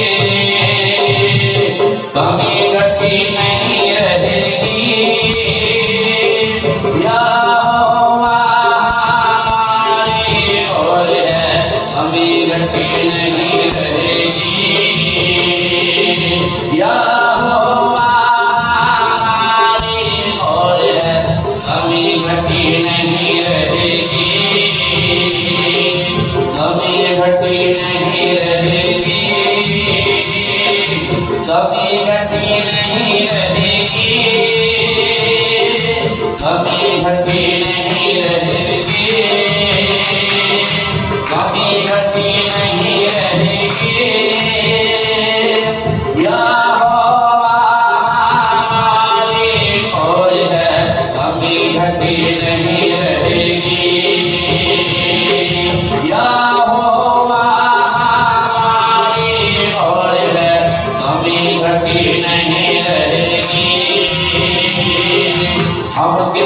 कमी घटी नहीं रहेगी। यहोवा हमारी ओर है, कमी घटी नहीं रहेगी। यहोवा हमारी ओर है, कमी घटी नहीं रहेगी, कभी घटी नहीं रहेगी, कभी घटी नहीं रहेगी, कभी घटी नहीं रहेगी, कभी घटी नहीं रहेगी। यहोवा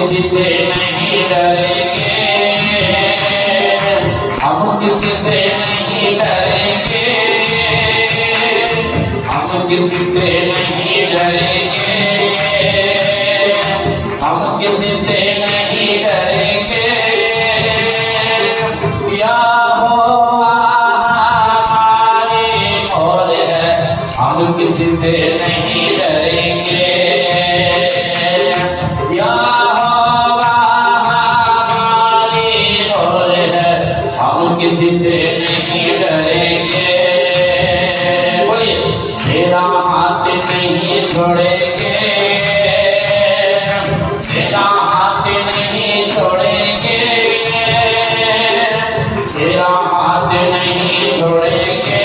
किसी से नहीं डरेंगे, हम किसी से नहीं डरेंगे, हम किसी से नहीं डरेंगे, हम किसी से नहीं डरेंगे। यहोवा हमारे ओर है, हम किसी से नहीं डरेंगे। यहोवा हमारे ओर है, हम किसी से नहीं डरेंगे। बोलिए, मेरा हाथ नहीं छोड़ेंगे, मेरा हाथ नहीं छोड़ेंगे, मेरा हाथ नहीं छोड़ेंगे,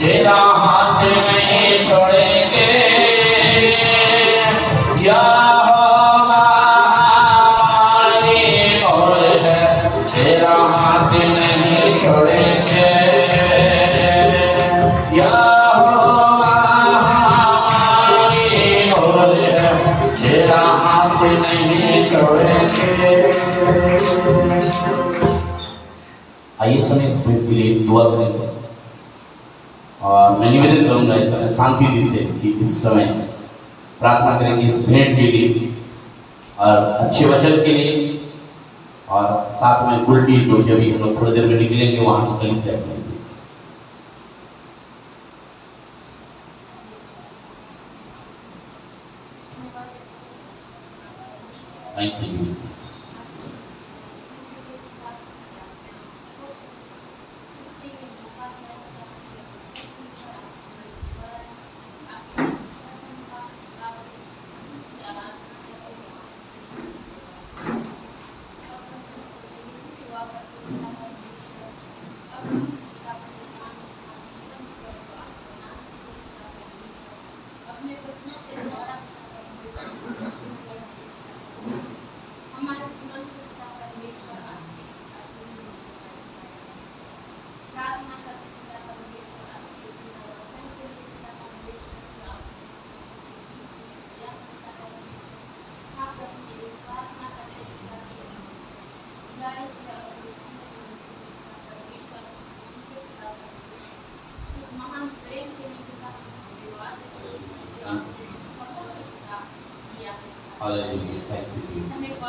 मेरा हाथ नहीं छोड़ेंगे। यहोवा हमारे ओर है, मेरा हाथ नहीं छोड़ेंगे। यहोवा हमारे ओर है, मेरा हाथ नहीं छोड़ेंगे। आइए समय इस भेंट के लिए दुआ करेंगे और मैं निवेदन करूंगा इस समय शांति से कि इस समय प्रार्थना करेंगे इस भेंट के लिए और अच्छे वचन के लिए, और साथ में उल्टी टोटी अभी हम लोग थोड़ी देर में निकलेंगे वहां कलीसिया से। Thank you. Hallelujah. Thank you, Jesus.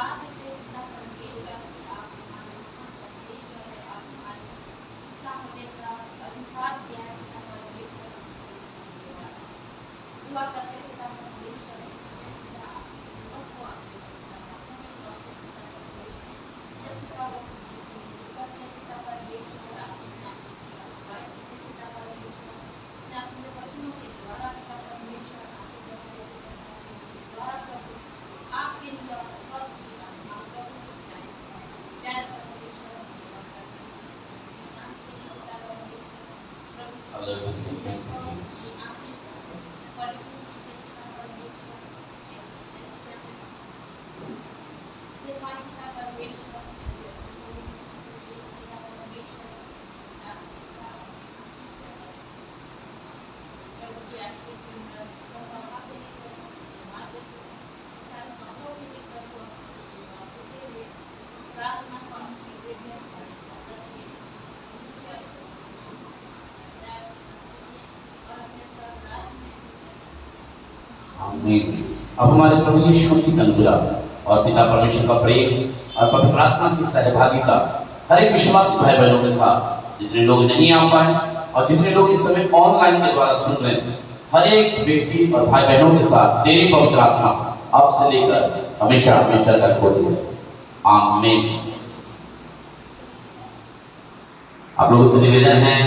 Hallelujah. Thank you, Jesus. अब हमारे प्रभु यीशु मसीह का अनुग्रह और पिता परमेश्वर का प्रेम और पवित्र आत्मा की सहभागिता हर एक विश्वासी भाई बहनों के साथ, जितने लोग नहीं आ पाए और जितने लोग इस समय ऑनलाइन के द्वारा सुन रहे हैं, हर एक व्यक्ति और भाई बहनों के साथ तेरी पवित्र आत्मा अब से लेकर हमेशा हमेशा तक होती है। आमीन। आप लोगों से निवेदन है